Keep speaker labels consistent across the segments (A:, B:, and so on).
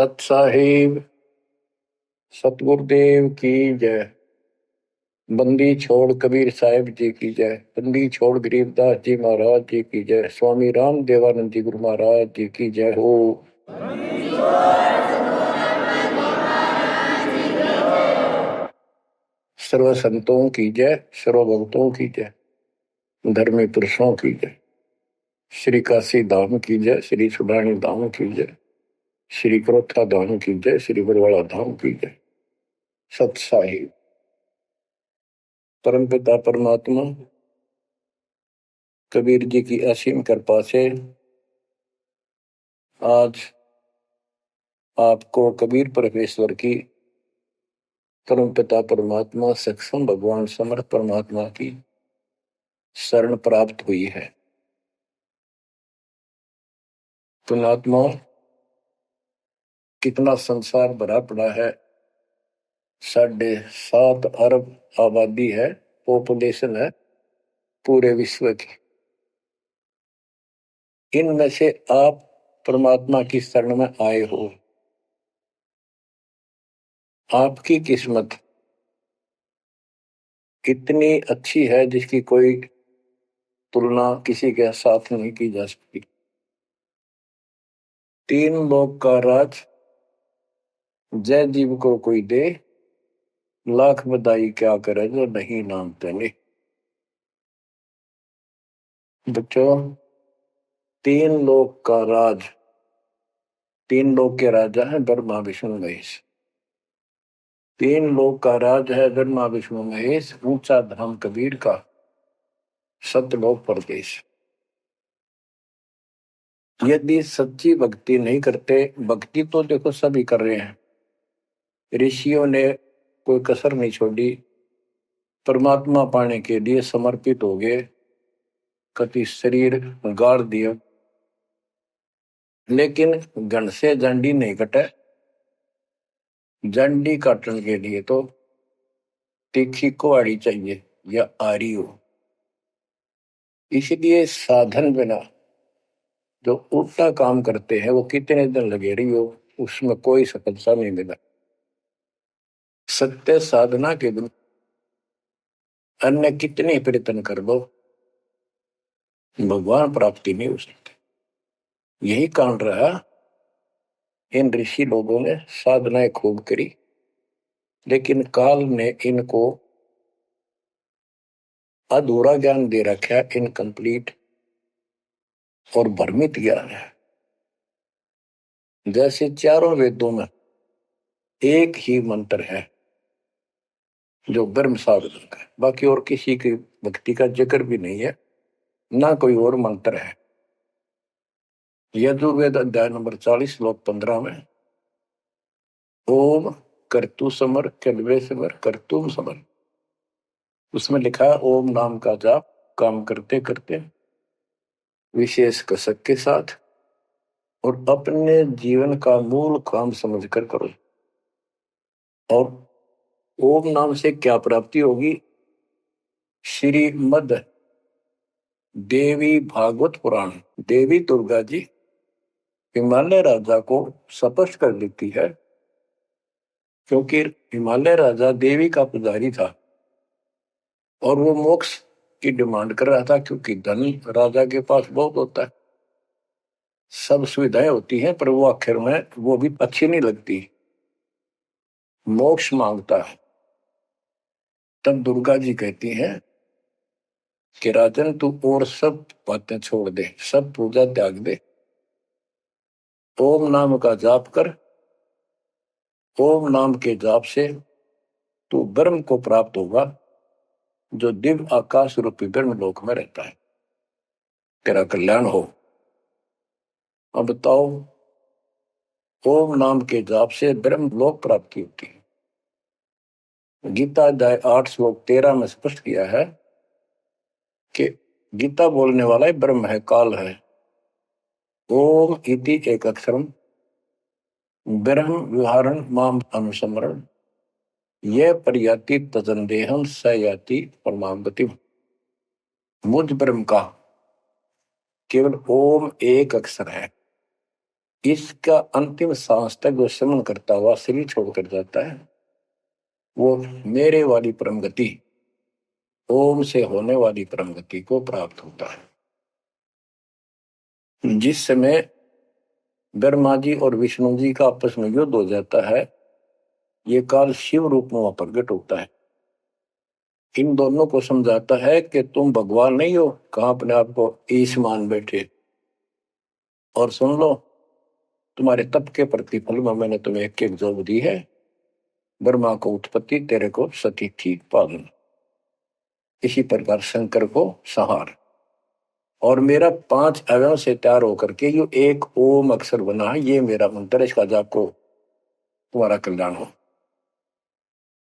A: सत साहिब सतगुरुदेव की जय। बंदी छोड़ कबीर साहिब जी की जय। बंदी छोड़ गरीबदास जी महाराज जी की जय। स्वामी राम देवानंद जी गुरु महाराज जी की जय हो। सर्व संतों की जय, सर्व भक्तों की जय, धर्मी पुरुषों की जय। श्री काशी धाम की जय, श्री सुडानी धाम की जय, श्री क्रोथा धाम की जय, श्री बरवाड़ा धाम की जय। सत साहिब परम पिता परमात्मा कबीर जी की असीम कृपा से आज आपको कबीर परमेश्वर की परम पिता परमात्मा सक्षम भगवान समर्थ परमात्मा की शरण प्राप्त हुई है। पुण्यात्मा, कितना संसार भरा पड़ा है। 7.5 अरब आबादी है, पॉपुलेशन है पूरे विश्व की। इनमें से आप परमात्मा की शरण में आए हो। आपकी किस्मत इतनी अच्छी है जिसकी कोई तुलना किसी के साथ नहीं की जा सकती। 3 लोक का राज जय जीव को कोई दे, लाख बधाई क्या करे जो नहीं नाम तेने। बच्चों, 3 लोक का राज, 3 लोक के राजा है ब्रह्मा विष्णु महेश। 3 लोक का राज है ब्रह्मा विष्णु महेश। ऊंचा धाम कबीर का, सतलोक परदेश। यदि सच्ची भक्ति नहीं करते, भक्ति तो देखो सभी कर रहे हैं, ऋषियों ने कोई कसर नहीं छोड़ी, परमात्मा पाने के लिए समर्पित हो गए, कति शरीर गाड़ दिया, लेकिन घन से जंडी नहीं कटे। जंडी काटने के लिए तो तीखी कुहाड़ी चाहिए या आरी हो। इसलिए साधन बिना जो उल्टा काम करते हैं वो कितने दिन लगे रही हो, उसमें कोई सफलता नहीं मिला। सत्य साधना के दिन अन्य कितने प्रयत्न कर लो, भगवान प्राप्ति नहीं हो सकती। यही कारण रहा, इन ऋषि लोगों ने साधनाएं खूब करी, लेकिन काल ने इनको अधूरा ज्ञान दे रखा है, इनकम्प्लीट और भ्रमित ज्ञान है। जैसे चारों वेदों में एक ही मंत्र है जो ब्रह्म साधन का है, बाकी और किसी की भक्ति का जिक्र भी नहीं है, ना कोई और मंत्र है। यजुर्वेद अध्याय नंबर 40 श्लोक 15 में ओम कर्तु समर कल्वे समर कर्तुम समर, उसमें लिखा है ओम नाम का जाप काम करते करते विशेष कसक के साथ और अपने जीवन का मूल काम समझकर करो। और ओम नाम से क्या प्राप्ति होगी? श्रीमद देवी भागवत पुराण, देवी दुर्गा जी हिमालय राजा को स्पष्ट कर देती है, क्योंकि हिमालय राजा देवी का पुजारी था और वो मोक्ष की डिमांड कर रहा था, क्योंकि धन राजा के पास बहुत होता है, सब सुविधाएं होती हैं, पर वो आखिर में वो भी अच्छी नहीं लगती, मोक्ष मांगता है। तब दुर्गा जी कहती हैं कि राजन तू और सब बातें छोड़ दे, सब पूजा त्याग दे, ओम नाम का जाप कर। ओम नाम के जाप से तू ब्रह्म को प्राप्त होगा, जो दिव्य आकाश रूपी ब्रह्म लोक में रहता है, तेरा कल्याण हो। अब बताओ, ओम नाम के जाप से ब्रह्म लोक प्राप्ति होती है। गीता अध्याय 8 श्लोक 13 में स्पष्ट किया है कि गीता बोलने वाला ही ब्रह्म है, काल है। ओम इति एक अक्षरम ब्रह्म विहारण माम अनुसमरण ये पर्याति तजंदेहम स याति परमाम गति। मुझ ब्रह्म का केवल ओम एक अक्षर है, इसका अंतिम सांस तक जो श्रवण करता हुआ शरीर छोड़कर जाता है, वो मेरे वाली परम गति, ओम से होने वाली परम गति को प्राप्त होता है। जिस समय ब्रह्मा जी और विष्णु जी का आपस में युद्ध हो जाता है, ये काल शिव रूप में वहां प्रकट होता है। इन दोनों को समझाता है कि तुम भगवान नहीं हो, कहां अपने आप को ईश मान बैठे, और सुन लो, तुम्हारे तप के प्रतिफल में मैंने तुम्हें एक एक जोग दी है। ब्रह्मा को उत्पत्ति, तेरे को सती थी पालन। इसी प्रकार शंकर को संहार, और मेरा 5 अवयव से तैयार होकर के ये एक ओम अक्षर बना है। ये मेरा मंत्र, इसका जाप को तुम्हारा कल्याण हो।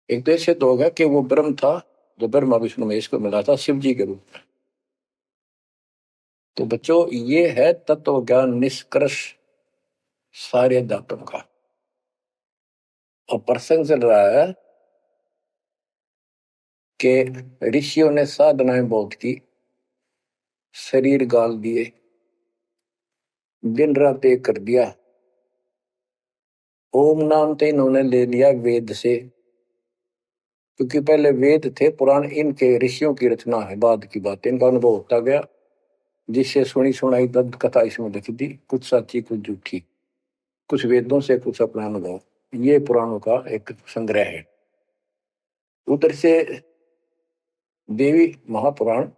A: एक तो ऐसे तो होगा कि वो ब्रह्म था जो ब्रह्मा विष्णु महेश को मिला था शिव जी के रूप में। तो बच्चों, ये है तत्व ज्ञान निष्कर्ष सारे दातों का। और प्रसंग चल रहा है कि ऋषियों ने साधनाएं बहुत की, शरीर गाल दिए, दिन रात एक कर दिया। ओम नाम तो इन्होंने ले लिया वेद से, क्योंकि पहले वेद थे पुराण, इनके ऋषियों की रचना है, बाद की बात, इनका अनुभव होता गया, जिससे सुनी सुनाई दंत कथा इसमें लिख दी, कुछ सच्ची कुछ झूठी, कुछ वेदों से कुछ अपना अनुभव। ये पुराणों का एक संग्रह है। उधर से देवी महापुराण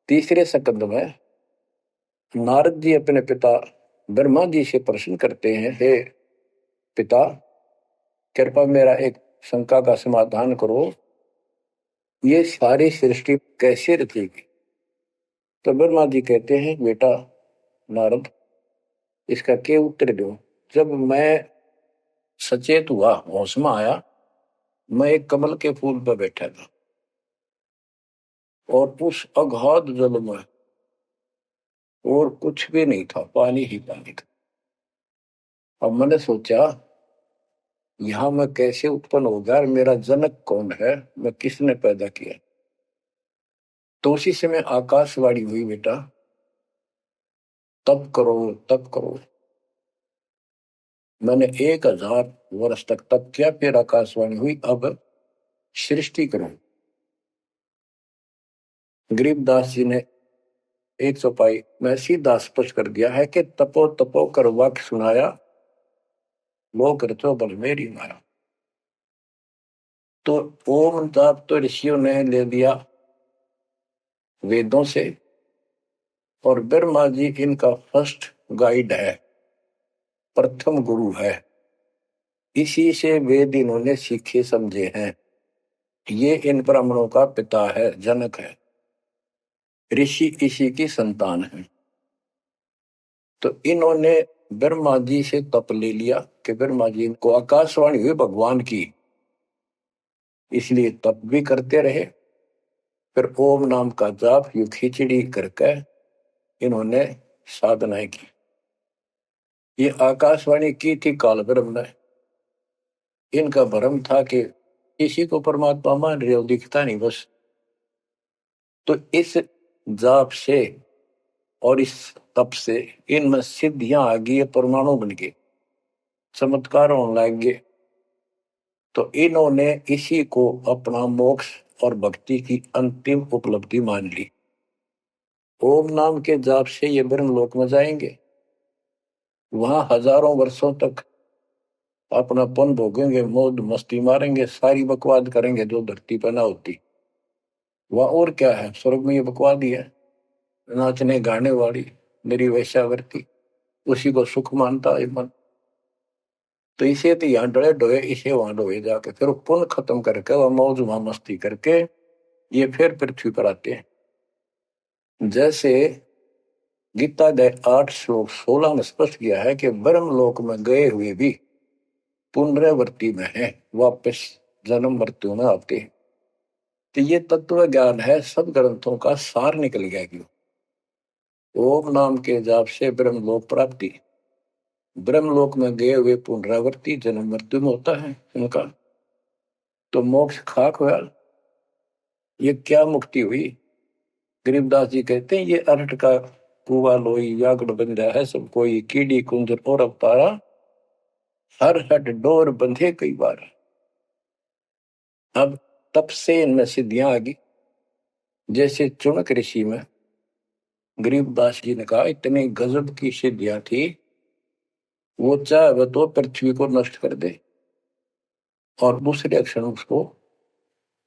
A: तीसरे स्कंद में नारद जी अपने पिता ब्रह्मा जी से प्रश्न करते हैं, हे पिता, कृपा मेरा एक शंका का समाधान करो, ये सारी सृष्टि कैसे रचेगी। तो ब्रह्मा जी कहते हैं, बेटा नारद, इसका क्या उत्तर दो। जब मैं सचेत हुआ, होश में आया, मैं एक कमल के फूल पर बैठा था, और उस अगाध जल में और कुछ भी नहीं था, पानी ही पानी था। अब मैंने सोचा, यहां मैं कैसे उत्पन्न हो गया, मेरा जनक कौन है, मैं किसने पैदा किया। तो उसी समय आकाशवाणी हुई, बेटा तप करो तप करो। मैंने 1000 वर्ष तक तप किया, फिर आकाशवाणी हुई, अब सृष्टि करो। गरीबदास जी ने 100 पाई में सीधा स्पष्ट कर दिया है कि तपो तपो कर वाक्य सुनाया, लोक रचो बल मेरी माया। तो ओम जाप तो ऋषियों ने ले लिया वेदों से, और ब्रह्मा जी इनका फर्स्ट गाइड है, प्रथम गुरु है। इसी से वेद इन्होंने सीखे समझे हैं। ये इन ब्राह्मणों का पिता है, जनक है, ऋषि इसी की संतान है। तो इन्होंने ब्रह्मा जी से तप ले लिया कि ब्रह्मा जी को आकाशवाणी हुई भगवान की, इसलिए तप भी करते रहे। फिर ओम नाम का जाप यू खिचड़ी करके इन्होंने साधनाएं की। ये आकाशवाणी की थी काल ब्रह्म ने। इनका भ्रम था कि इसी को परमात्मा मान रहे हो, दिखता नहीं बस। तो इस जाप से और इस तप से इनमें सिद्धियां आ गई, परमाणु बन गए, चमत्कार होने लग गए। तो इन्होंने इसी को अपना मोक्ष और भक्ति की अंतिम उपलब्धि मान ली। ओम नाम के जाप से ये ब्रह्मलोक में जाएंगे, वहां हजारों वर्षों तक अपना पन भोगेंगे, मौज मस्ती मारेंगे, सारी बकवाद करेंगे जो धरती पर ना होती। वह और क्या है, स्वर्ग में ये बकवाद ही है, नाचने गाने वाली मेरी वैश्यावृत्ति, उसी को सुख मानता है मन। तो इसे तो यहाँ डरे डोए, इसे वहां डोए जाके, फिर पुण्य खत्म करके वह मौज वहां मस्ती करके ये फिर पृथ्वी पर आते हैं। जैसे गीता 8 श्लोक 16 में स्पष्ट किया है कि ब्रह्मलोक में गए हुए भी पुनरावृत्ति में है, वापस जन्म मृत्यु में आते हैं। तो ये तत्व ज्ञान है, सब ग्रंथों का सार निकल गया। क्यों? ओम नाम के जाप से ब्रह्मलोक प्राप्ति, ब्रह्मलोक में गए हुए पुनरावृत्ति जन्म मृत्यु में होता है उनका। तो मोक्ष खाक हुआ, ये क्या मुक्ति हुई। गरीबदास जी कहते हैं, ये अरहट का कुआ लोई यागड़ बंधा है सब कोई, कीड़ी कुंजर और अवतारा, हर हट डोर बंधे कई बार। अब तब से इनमें सिद्धियां आ गई। जैसे चुनक ऋषि में गरीबदास जी ने कहा इतनी गजब की सिद्धियां थी, वो चाहे तो पृथ्वी को नष्ट कर दे और दूसरे अक्षर उसको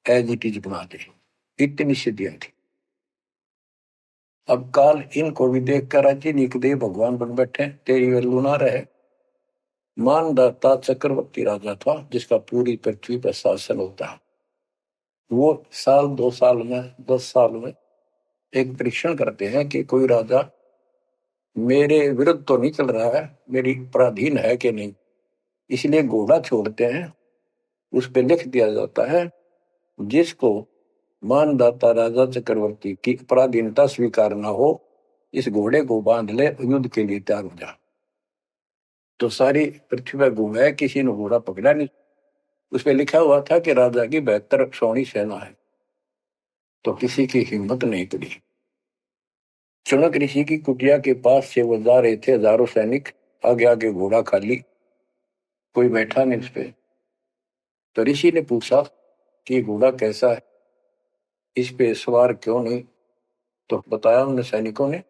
A: एज इट इज बना दे, इतनी सिद्धियां थी। अब काल इनको भी देख कर राजी निकदे भगवान बन बैठे, तेरी वैल्यू ना रहे। मानदाता चक्रवर्ती राजा था जिसका पूरी पृथ्वी पर शासन होता है। वो साल 2 साल में 10 साल में एक परीक्षण करते हैं कि कोई राजा मेरे विरुद्ध तो नहीं चल रहा है, मेरी पराधीन है कि नहीं। इसलिए घोड़ा छोड़ते हैं, उस पर लिख दिया जाता है जिसको मानदाता राजा चक्रवर्ती की पराधीनता स्वीकार न हो, इस घोड़े को बांध ले, युद्ध के लिए तैयार हो जा। तो सारी पृथ्वी पर घूमे, किसी ने घोड़ा पकड़ा नहीं। उस पर लिखा हुआ था कि राजा की 72 सौणी सेना है, तो किसी की हिम्मत नहीं पड़ी। चुनक ऋषि की कुटिया के पास से वो जा रहे थे, हजारों सैनिक, आगे आगे घोड़ा खाली, कोई बैठा नहीं उस पे। तो ऋषि ने पूछा कि घोड़ा कैसा है, इस पे सवार क्यों नहीं। तो बताया उन सैनिकों ने,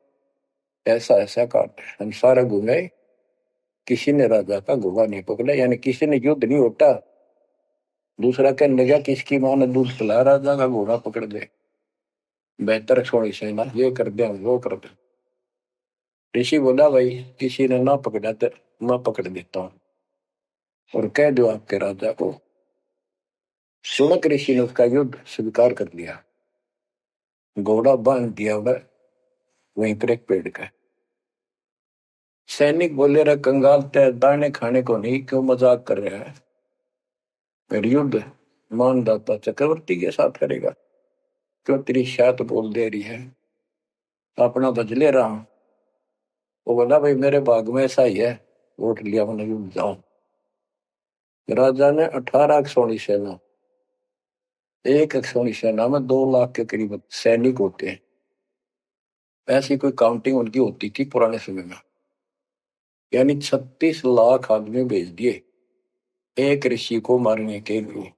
A: ऐसा ऐसा काट हम सारा घूमे, किसी ने राजा का घोड़ा नहीं पकड़ा, यानी किसी ने युद्ध नहीं उठा। दूसरा कहने लगा किसकी मां ने दूध पिला, राजा का घोड़ा पकड़ दे, बेहतर छोड़ी सेना, ये कर दे वो कर दे। ऋषि बोला भाई किसी ने ना पकड़ा तो मैं पकड़ देता हूं और कह दो आपके राजा को। सुनक ऋषि ने उसका युद्ध स्वीकार कर लिया, घोड़ा बांध दिया वहीं पर एक पेड़ का। सैनिक बोले रहा कंगाल तय दाने खाने को नहीं, क्यों मजाक कर रहा है, फिर युद्ध मानदाता चक्रवर्ती के साथ करेगा, क्यों तेरी शायद बोल दे रही है, अपना बदले रहा हूं। वो बोला भाई मेरे भाग में ऐसा ही है, वोट लिया मैंने युद्ध जाऊं। राजा ने 18 सोनी सेना, एक सोनी सेना में 2 लाख के करीब सैनिक होते हैं। ऐसी कोई काउंटिंग उनकी होती थी पुराने समय में, यानी 36 लाख आदमी भेज दिए एक ऋषि को मारने के लिए,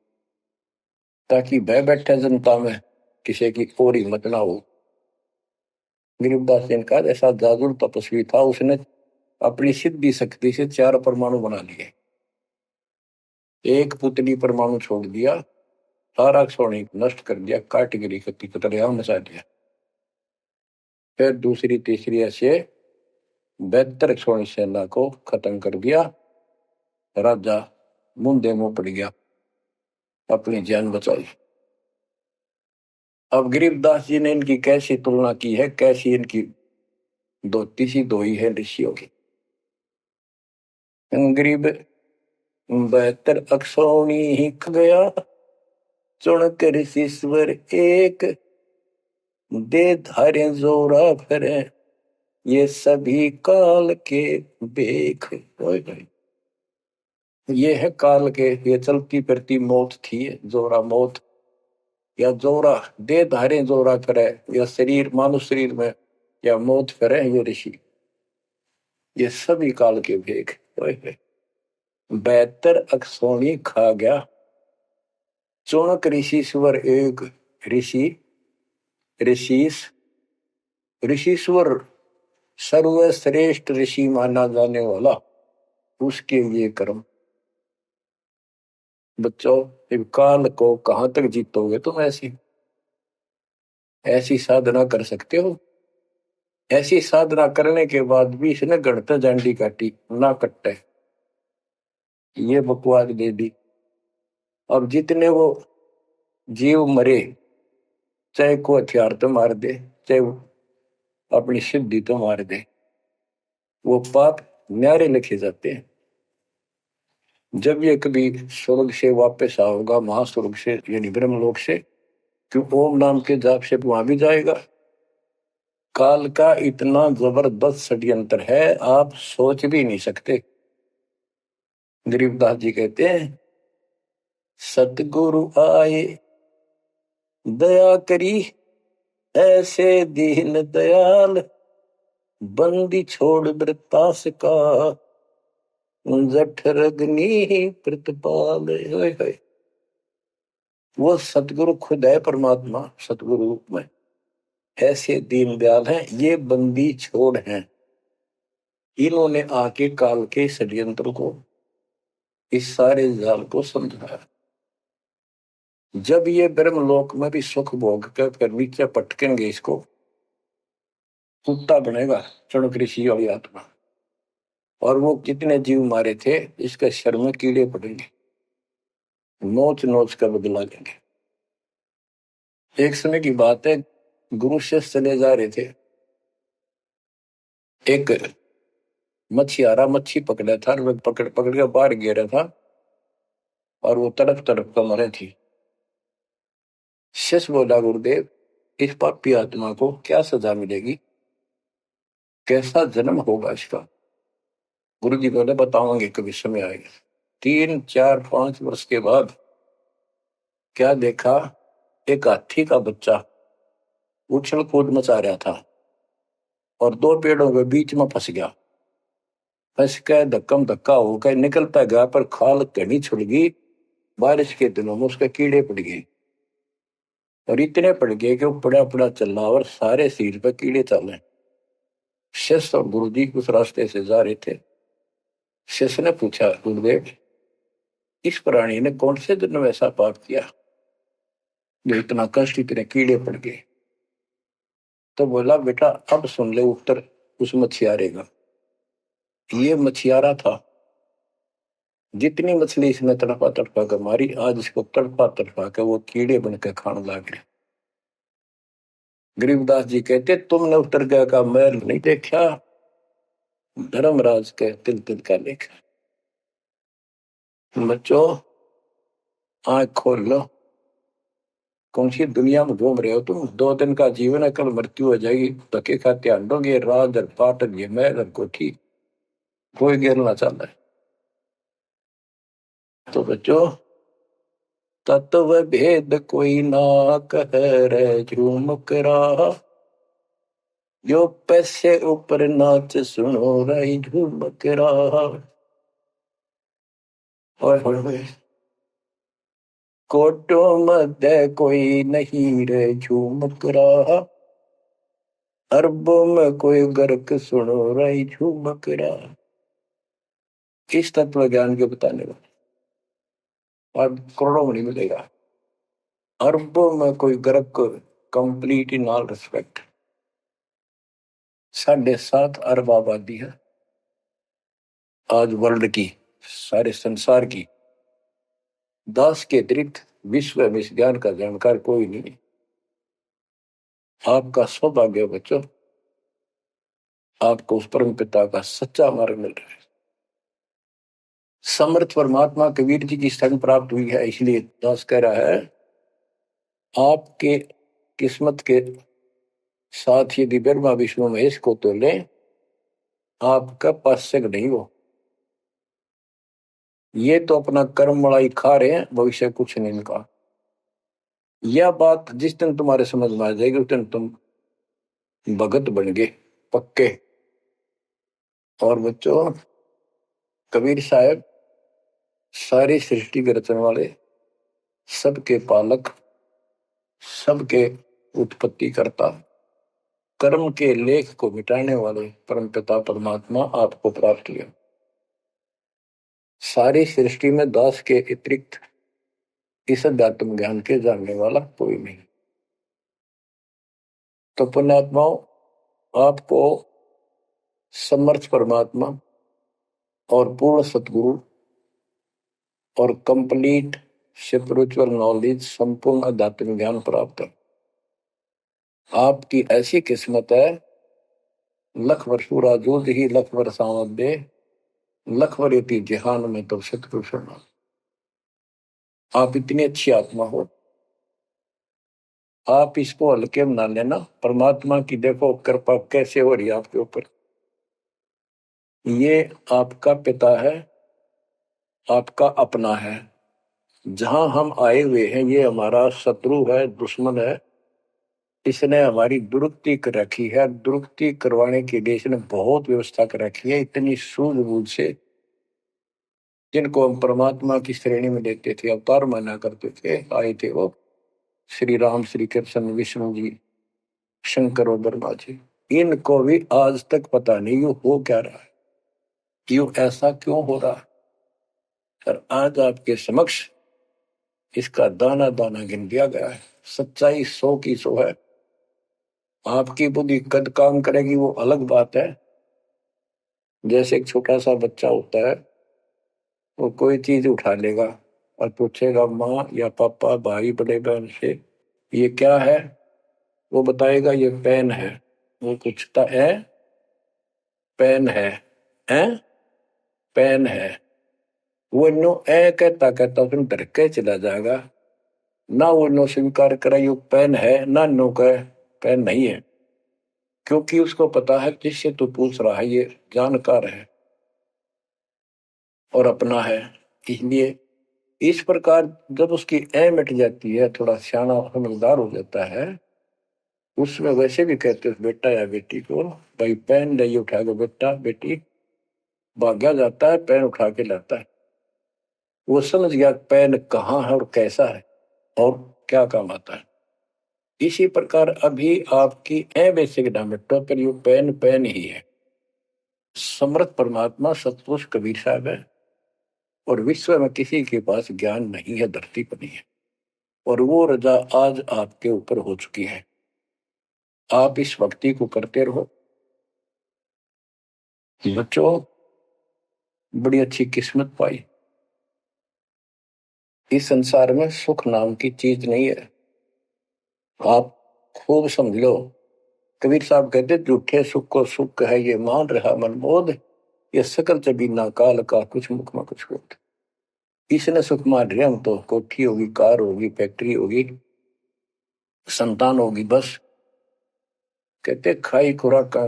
A: ताकि वह बैठे जनता में किसी की और हिम्मत ना हो। गरीबदास जी का ऐसा जादू तपस्वी था, उसने अपनी सिद्धि शक्ति से 4 परमाणु बना लिए, एक पुतली परमाणु छोड़ दिया, सारा सोने नष्ट कर दिया, कैटेगरी की कतरिया मचा दिया। फिर दूसरी तीसरी ऐसे 72 सोनी सेना को खत्म कर दिया। राजा मुंदे मुंह पड़ गया, अपनी जान बचाई। अब गरीबदास जी ने इनकी कैसी तुलना की है, कैसी इनकी धोती सी धोई है ऋषियों की। गरीब 72 अक्षौणी ही ख गया, चुनक ऋषिश्वर एक, दे धारे जोरा फिरे, ये सभी काल के बेख। ये है काल के, ये चलती फिरती मौत थी, जोरा मौत, या जोरा दे धारे जोरा फिरे, या शरीर मानुष शरीर में या मौत फिरे, ये ऋषि, ये सभी काल के भेख। 72 अक्षौणी खा गया, चुनक ऋषिश्वर एक, ऋषि ऋषिस ऋषिश्वर सर्वश्रेष्ठ ऋषि माना जाने वाला, उसके लिए कर्म। बच्चों काल को कहां तक जीतोगे तुम, ऐसी ऐसी साधना कर सकते हो। ऐसी साधना करने के बाद भी इसने गणता जांडी काटी ना कट्टे, ये बकवास दे दी। अब जितने वो जीव मरे, चाहे को हथियार तो मार दे, चाहे अपनी सिद्धि तो मार दे, वो पाप न्यारे लिखे जाते हैं। जब ये कभी स्वर्ग से वापस आओगा, महास्वर्ग से यानी ब्रह्मलोक से, क्यों ओम नाम के जाप से वहां भी जाएगा। काल का इतना जबरदस्त षड्यंत्र है, आप सोच भी नहीं सकते। गरीबदास जी कहते हैं सतगुरु आए दया करी, ऐसे दीन दयाल, बंदी छोड़ वृत्तास का, जठर अग्नि प्रतिपाल। वो सतगुरु खुद है, परमात्मा सतगुरु रूप में ऐसे दीनदयाल हैं। ये बंदी छोड़ हैं, इन्होंने आके काल के षड्यंत्र को, इस सारे जाल को समझाया। जब ये ब्रह्मलोक में भी सुख भोग कर नीचे पटकेंगे, इसको कुत्ता बनेगा चणक ऋषि वाली आत्मा। और वो कितने जीव मारे थे, इसके शर में कीड़े पड़ेंगे, नोच नोच कर बदला लेंगे। एक समय की बात है, गुरु शिष्य चले जा रहे थे। एक मछियारा मच्छी पकड़ा था, वो पकड़ पकड़ के बाहर गिरा था और वो तड़प तड़प कर मरे थी। शिष्य बोला, गुरुदेव इस पापी आत्मा को क्या सजा मिलेगी, कैसा जन्म होगा इसका? गुरु जी बोले, बताओगे कभी समय आएगा। 3, 4, 5 वर्ष के बाद क्या देखा, एक हाथी का बच्चा उछल कूद मचा रहा था और 2 पेड़ों के बीच में फंस गया। फंस के धक्कम धक्का होकर निकलता गया, पर खाल घनी छुड़ गई। बारिश के दिनों में उसके कीड़े पड़ गए और इतने पड़ गए कि वो पड़ा पड़ा चल रहा और सारे शरीर पर कीड़े चले। शिष्य और गुरु जी उस रास्ते से जा रहे थे। शिष्य ने पूछा, गुरुदेव इस प्राणी ने कौन से दिन में ऐसा पाप किया जो इतना कष्ट, इतने कीड़े पड़ गए? तो बोला, बेटा अब सुन ले उत्तर उस मछियारे का। ये मछियारा था, जितनी मछली इसने तड़पा तड़पा कर मारी, आज इसको तड़पा तड़पा कर वो कीड़े बनकर खाने लग गए। गरीबदास जी कहते, तुमने उत्तर का मैल नहीं देखा, धर्मराज के तिल तिल का लेखा। बच्चों आंख खोल लो, कौन सी दुनिया में घूम रहे हो तुम? 2 दिन का जीवन है, कल मृत्यु हो जाएगी। धक्के खाते आंडोगे, राज और पाटन ये महल और कोठी, कोई गिरना चाहता है। तो बच्चों तत्व भेद कोई ना कह रे झूम करा, जो पैसे ऊपर नाच सुनो रही झूम करा। कोटों मध्य कोई नहीं रे झूम करा, अरबों में कोई गर्क सुनो रही झूम करा। इस तत्व ज्ञान के बताने वाले और करोड़ों में नहीं मिलेगा, अरबों में कोई गर्क, कंप्लीट इन ऑल रिस्पेक्ट। 7.5 अरब आबादी है आज वर्ल्ड की, सारे संसार की। 10 के अतिरिक्त विश्व में इस ज्ञान का जानकार कोई नहीं। आपका सौभाग्य हो बच्चों, आपको उस परम पिता का सच्चा मार्ग मिल रहा है। समर्थ परमात्मा कबीर जी की शरण प्राप्त हुई है, इसलिए दास कह रहा है, आपके किस्मत के साथ यदि ब्रह्मा विष्णु महेश को तो ले, आपका पास्यक नहीं हो। ये तो अपना कर्म मलाई खा रहे हैं, भविष्य कुछ नहीं इनका। यह बात जिस दिन तुम्हारे समझ में आ जाएगी, उस दिन तुम भगत बन गए पक्के। और बच्चों कबीर साहब सारी सृष्टि के रचने वाले, सबके पालक, सबके उत्पत्ति करता, कर्म के लेख को मिटाने वाले परम पिता परमात्मा आपको प्राप्त हुए। सारी सृष्टि में दास के अतिरिक्त इस अध्यात्म ज्ञान के जानने वाला कोई नहीं। तो पुण्यात्माओं, आपको समर्थ परमात्मा और पूर्ण सतगुरु और कंप्लीट स्पिरिचुअल नॉलेज, संपूर्ण अध्यात्म ज्ञान प्राप्त है। आपकी ऐसी किस्मत है, लख वर्ष राजूद ही लख वर्ष दे, लख वर्यति जहान में तो सतपुरुष। आप इतनी अच्छी आत्मा हो, आप इसको हल्के में ना लेना। परमात्मा की देखो कृपा कैसे हो रही है आपके ऊपर। ये आपका पिता है, आपका अपना है। जहां हम आए हुए हैं, ये हमारा शत्रु है, दुश्मन है, इसने हमारी दुरुक्ति कर रखी है। दुरुक्ति करवाने के लिए इसने बहुत व्यवस्था कर रखी है, इतनी सूझबूझ से। जिनको हम परमात्मा की श्रेणी में लेते थे, अवतार माना करते थे, आए थे वो श्री राम, श्री कृष्ण, विष्णु जी, शंकर और ब्रह्मा जी। इनको भी आज तक पता नहीं ये हो क्या रहा है, क्यों ऐसा क्यों हो रहा है। और आज आपके समक्ष इसका दाना दाना गिन दिया गया है। सच्चाई 100 की 100 है। आपकी बुद्धि कद काम करेगी वो अलग बात है। जैसे एक छोटा सा बच्चा होता है, वो कोई चीज उठा लेगा और पूछेगा माँ या पापा, भाई, बड़े बहन से, ये क्या है। वो बताएगा ये पेन है। वो पूछता है पेन है पेन है। वो नो ए कहता कहता उसमें डर के चला जाएगा। ना वो नो स्वीकार करे ये पेन है, ना नो कहे पेन नहीं है, क्योंकि उसको पता है जिससे तू पूछ रहा है ये जानकार है और अपना है। इसलिए इस प्रकार जब उसकी ए मिट जाती है, थोड़ा सियाना समझदार हो जाता है, उसमें वैसे भी कहते हैं बेटा या बेटी को, भाई पेन नहीं उठा के बेटा बेटी, भाग्या जाता है पेन उठा के लाता है। वो समझ गया पेन कहाँ है और कैसा है और क्या काम आता है। इसी प्रकार अभी आपकी ए बेसिक डायमेट्रो पर यू पेन पेन ही है। समर्थ परमात्मा सतपुरुष कबीर साहब है और विश्व में किसी के पास ज्ञान नहीं है, धरती पर नहीं है। और वो रजा आज आपके ऊपर हो चुकी है। आप इस भक्ति को करते रहो बच्चों। बड़ी अच्छी किस्मत पाई। इस संसार में सुख नाम की चीज नहीं है, आप खूब समझ लो। कबीर साहब कहते झूठे सुख को सुख है ये मान रहा मनमोद, ये सकल जबीना काल का कुछ मुख में कुछ होता। इसने सुख मान रहे हम तो, कोठी होगी, कार होगी, फैक्ट्री होगी, संतान होगी, बस। कहते खाई खुराक का,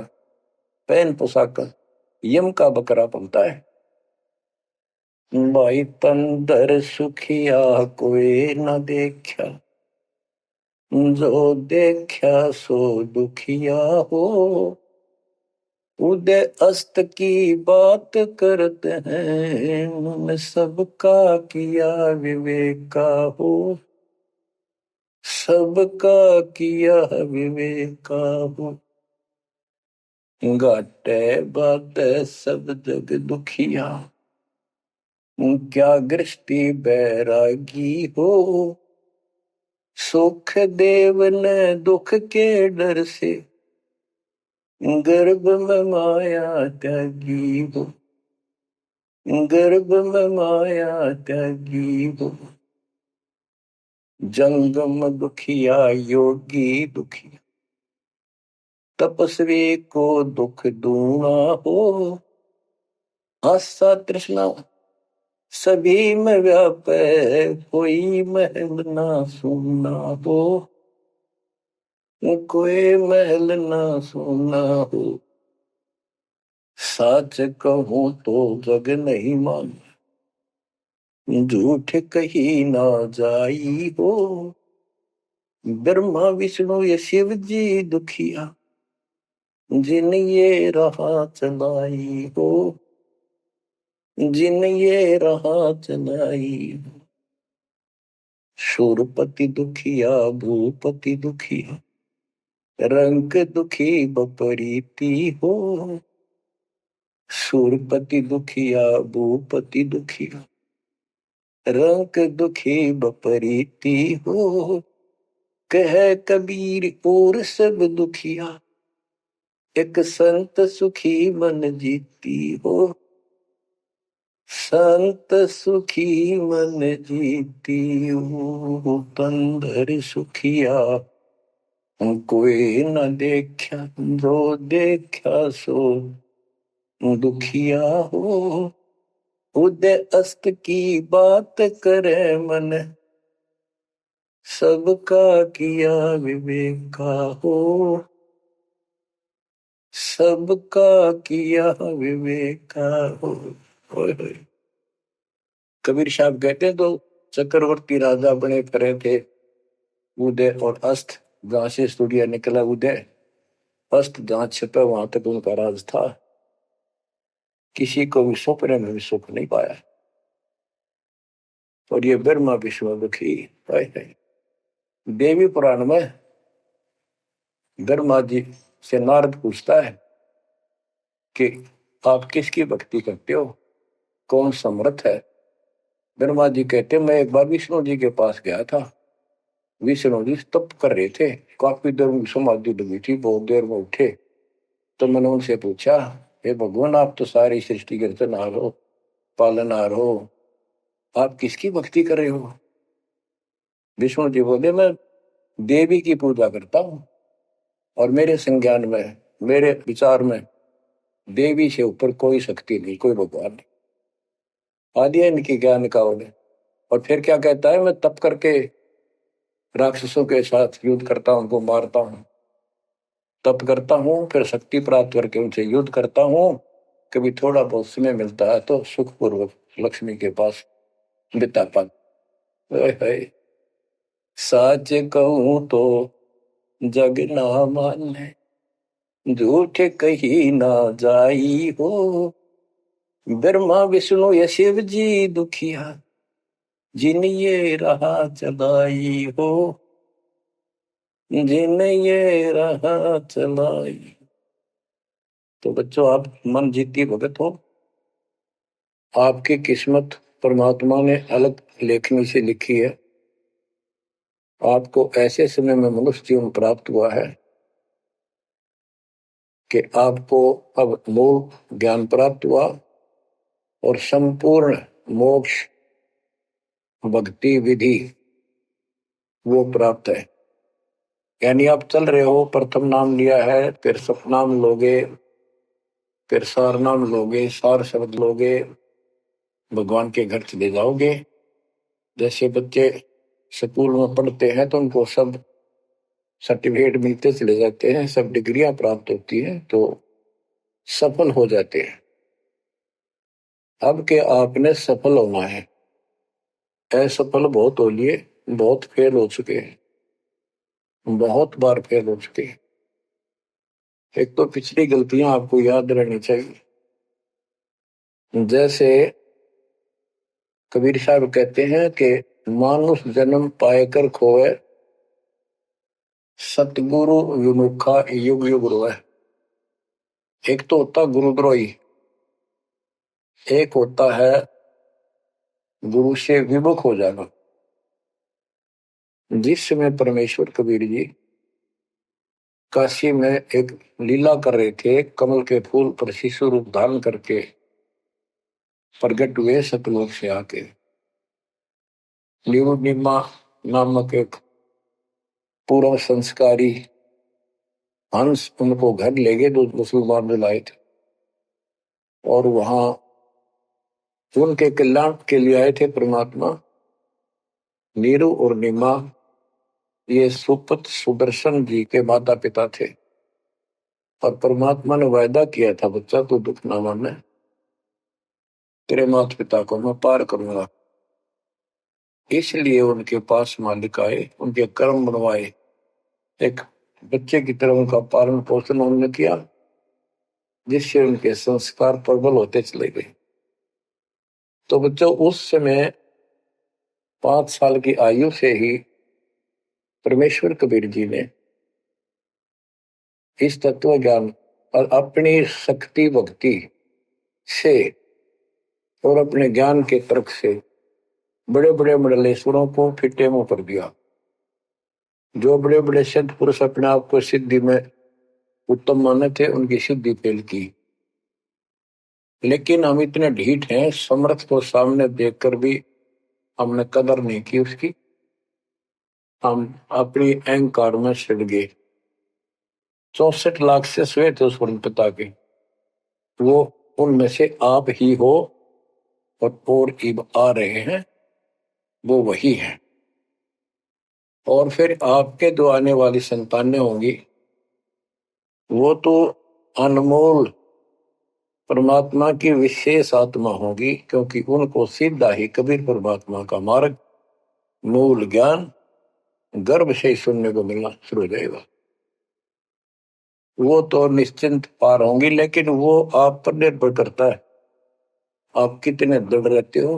A: पहन पोशाक का, यम का बकरा पलता है। भाई तंदर सुखिया कोई न देखा, जो देखा सो दुखिया हो। उदय अस्त की बात करते हैं, उन सबका किया विवेका हो। सबका किया विवेका हो। घाटे बाटे सब जग दुखिया, क्या गृष्टि बैरागी हो। सुख देव ने दुख के डर से, गर्भ में माया त्यागी हो। गर्भ में माया त्यागी हो। जंगम दुखिया योगी दुखिया, तपस्वी को दुख दूना हो। आशा तृष्णा सभी में व्यापे, कोई महल ना सुना हो। कोई महल ना सुना हो। सच कहूं तो जग नहीं मान, झूठ कही ना जाई हो। ब्रह्मा विष्णु ये शिव जी दुखिया, जिन ये राह चलाई हो। जिन ये राह चलाई हो। शूरपति दुखिया भूपति दुखिया, रंग दुखी बपरीती हो। शूरपति दुखिया भूपति दुखिया, रंग दुखी बपरीती हो। कह कबीर और सब दुखिया, एक संत सुखी मन जीती हो। संत सुखी मन जीती हो। तंदर सुखिया कोई न देखा, जो देखा सो दुखिया हो। उदय अस्त की बात करे मन, सबका किया विवेका हो। सबका किया विवेका हो। कबीर साहब कहते तो चक्रवर्ती राजा बने फिरे थे, उदय और अस्त जहां से सूर्य निकला उदय अस्त जहां छिपे वहां तक उनका राज था। किसी को भी सपने में भी सुख नहीं पाया। और ये ब्रह्मा विष्णु दुखी है। देवी पुराण में ब्रह्मा जी से नारद पूछता है कि आप किसकी भक्ति करते हो, कौन समर्थ है। ब्रह्मा जी कहते मैं एक बार विष्णु जी के पास गया था। विष्णु जी तप कर रहे थे, काफी देर में समाधि लगी थी, बहुत देर में उठे। तो मैंने उनसे पूछा, हे भगवान आप तो सारी सृष्टि के रचनहार हो, पालनहार हो, आप किसकी भक्ति कर रहे हो। विष्णु जी बोले मैं देवी की पूजा करता हूं और मेरे संज्ञान में, मेरे विचार में देवी से ऊपर कोई शक्ति नहीं, कोई भगवान नहीं। आदि है इनकी ज्ञान का उन्हें। और फिर क्या कहता है, मैं तप करके राक्षसों के साथ युद्ध करता हूं, उनको मारता हूं, तप करता हूं, फिर शक्ति प्राप्त करके उनसे युद्ध करता हूं। कभी थोड़ा बहुत समय मिलता है तो सुखपूर्वक लक्ष्मी के पास बिता पाता है। साच कहूं तो जग ना माने, झूठ कही ना जाई हो। ब्रह्मा विष्णु ये शिव जी दुखिया, जिन ये रहा चलाई हो, जिन ये रहा चलाई। तो बच्चों आप मन जीती भगत हो। आपकी किस्मत परमात्मा ने अलग लेखनी से लिखी है। आपको ऐसे समय में मनुष्य जीवन प्राप्त हुआ है कि आपको अब मूल ज्ञान प्राप्त हुआ और संपूर्ण मोक्ष भक्ति विधि वो प्राप्त है। यानी आप चल रहे हो, प्रथम नाम लिया है, फिर सपनाम लोगे, फिर सार नाम लोगे, सार शब्द लोगे, भगवान के घर चले जाओगे। जैसे बच्चे स्कूल में पढ़ते हैं तो उनको सब सर्टिफिकेट मिलते चले जाते हैं, सब डिग्रियां प्राप्त होती हैं तो सफल हो जाते हैं। अब के आपने सफल होना है। असफल बहुत हो लिए, बहुत फेल हो चुके हैं, बहुत बार फेल हो चुके हैं। एक तो पिछली गलतियां आपको याद रहनी चाहिए। जैसे कबीर साहब कहते हैं कि मानुष जन्म पाएकर खोए, सतगुरु विमुखा युग युग रोए। एक तो होता गुरुद्रोही, एक होता है गुरु से विमुख हो जाना। जिस समय परमेश्वर कबीर जी काशी में एक लीला कर रहे थे, कमल के फूल पर शिशु रूप धारण करके प्रगट हुए सतलोक से आके। निमा नामक एक पूर्व संस्कारी हंस उनको घर ले गए, जो मुसलमान में लाए थे, और वहां उनके कल्याण के लिए आए थे परमात्मा। नीरू और निमा ये सुपत सुदर्शन जी के माता पिता थे और परमात्मा ने वायदा किया था, बच्चा तू दुख ना माने, तेरे माता पिता को मैं पार करूंगा। इसलिए उनके पास मालिक आए, उनके कर्म बनवाए, एक बच्चे की तरह उनका पालन पोषण उन्होंने किया, जिससे उनके संस्कार प्रबल होते चले गए। तो बच्चों उस समय 5 साल की आयु से ही परमेश्वर कबीर जी ने इस तत्व ज्ञान और अपनी शक्ति भक्ति से और अपने ज्ञान के तर्क से बड़े बड़े मंडलेश्वरों को फिटे मुंह कर दिया। जो बड़े बड़े सिद्ध पुरुष अपने आप को सिद्धि में उत्तम माने थे, उनकी सिद्धि फेल की। लेकिन हम इतने ढीठ हैं, समर्थ को सामने देखकर भी हमने कदर नहीं की उसकी। हम अपनी अहंकार में सिड़ गए। 64 लाख से स्वे थे उस पिता के, वो उनमें से आप ही हो और इब आ रहे हैं, वो वही है। और फिर आपके जो आने वाली संतानें होंगी वो तो अनमोल परमात्मा की विशेष आत्मा होगी, क्योंकि उनको सीधा ही कबीर परमात्मा का मार्ग, मूल ज्ञान गर्भ से ही सुनने को मिलना शुरू हो जाएगा। वो तो निश्चिंत पार होंगी, लेकिन वो आप पर निर्भर करता है आप कितने दृढ़ रहते हो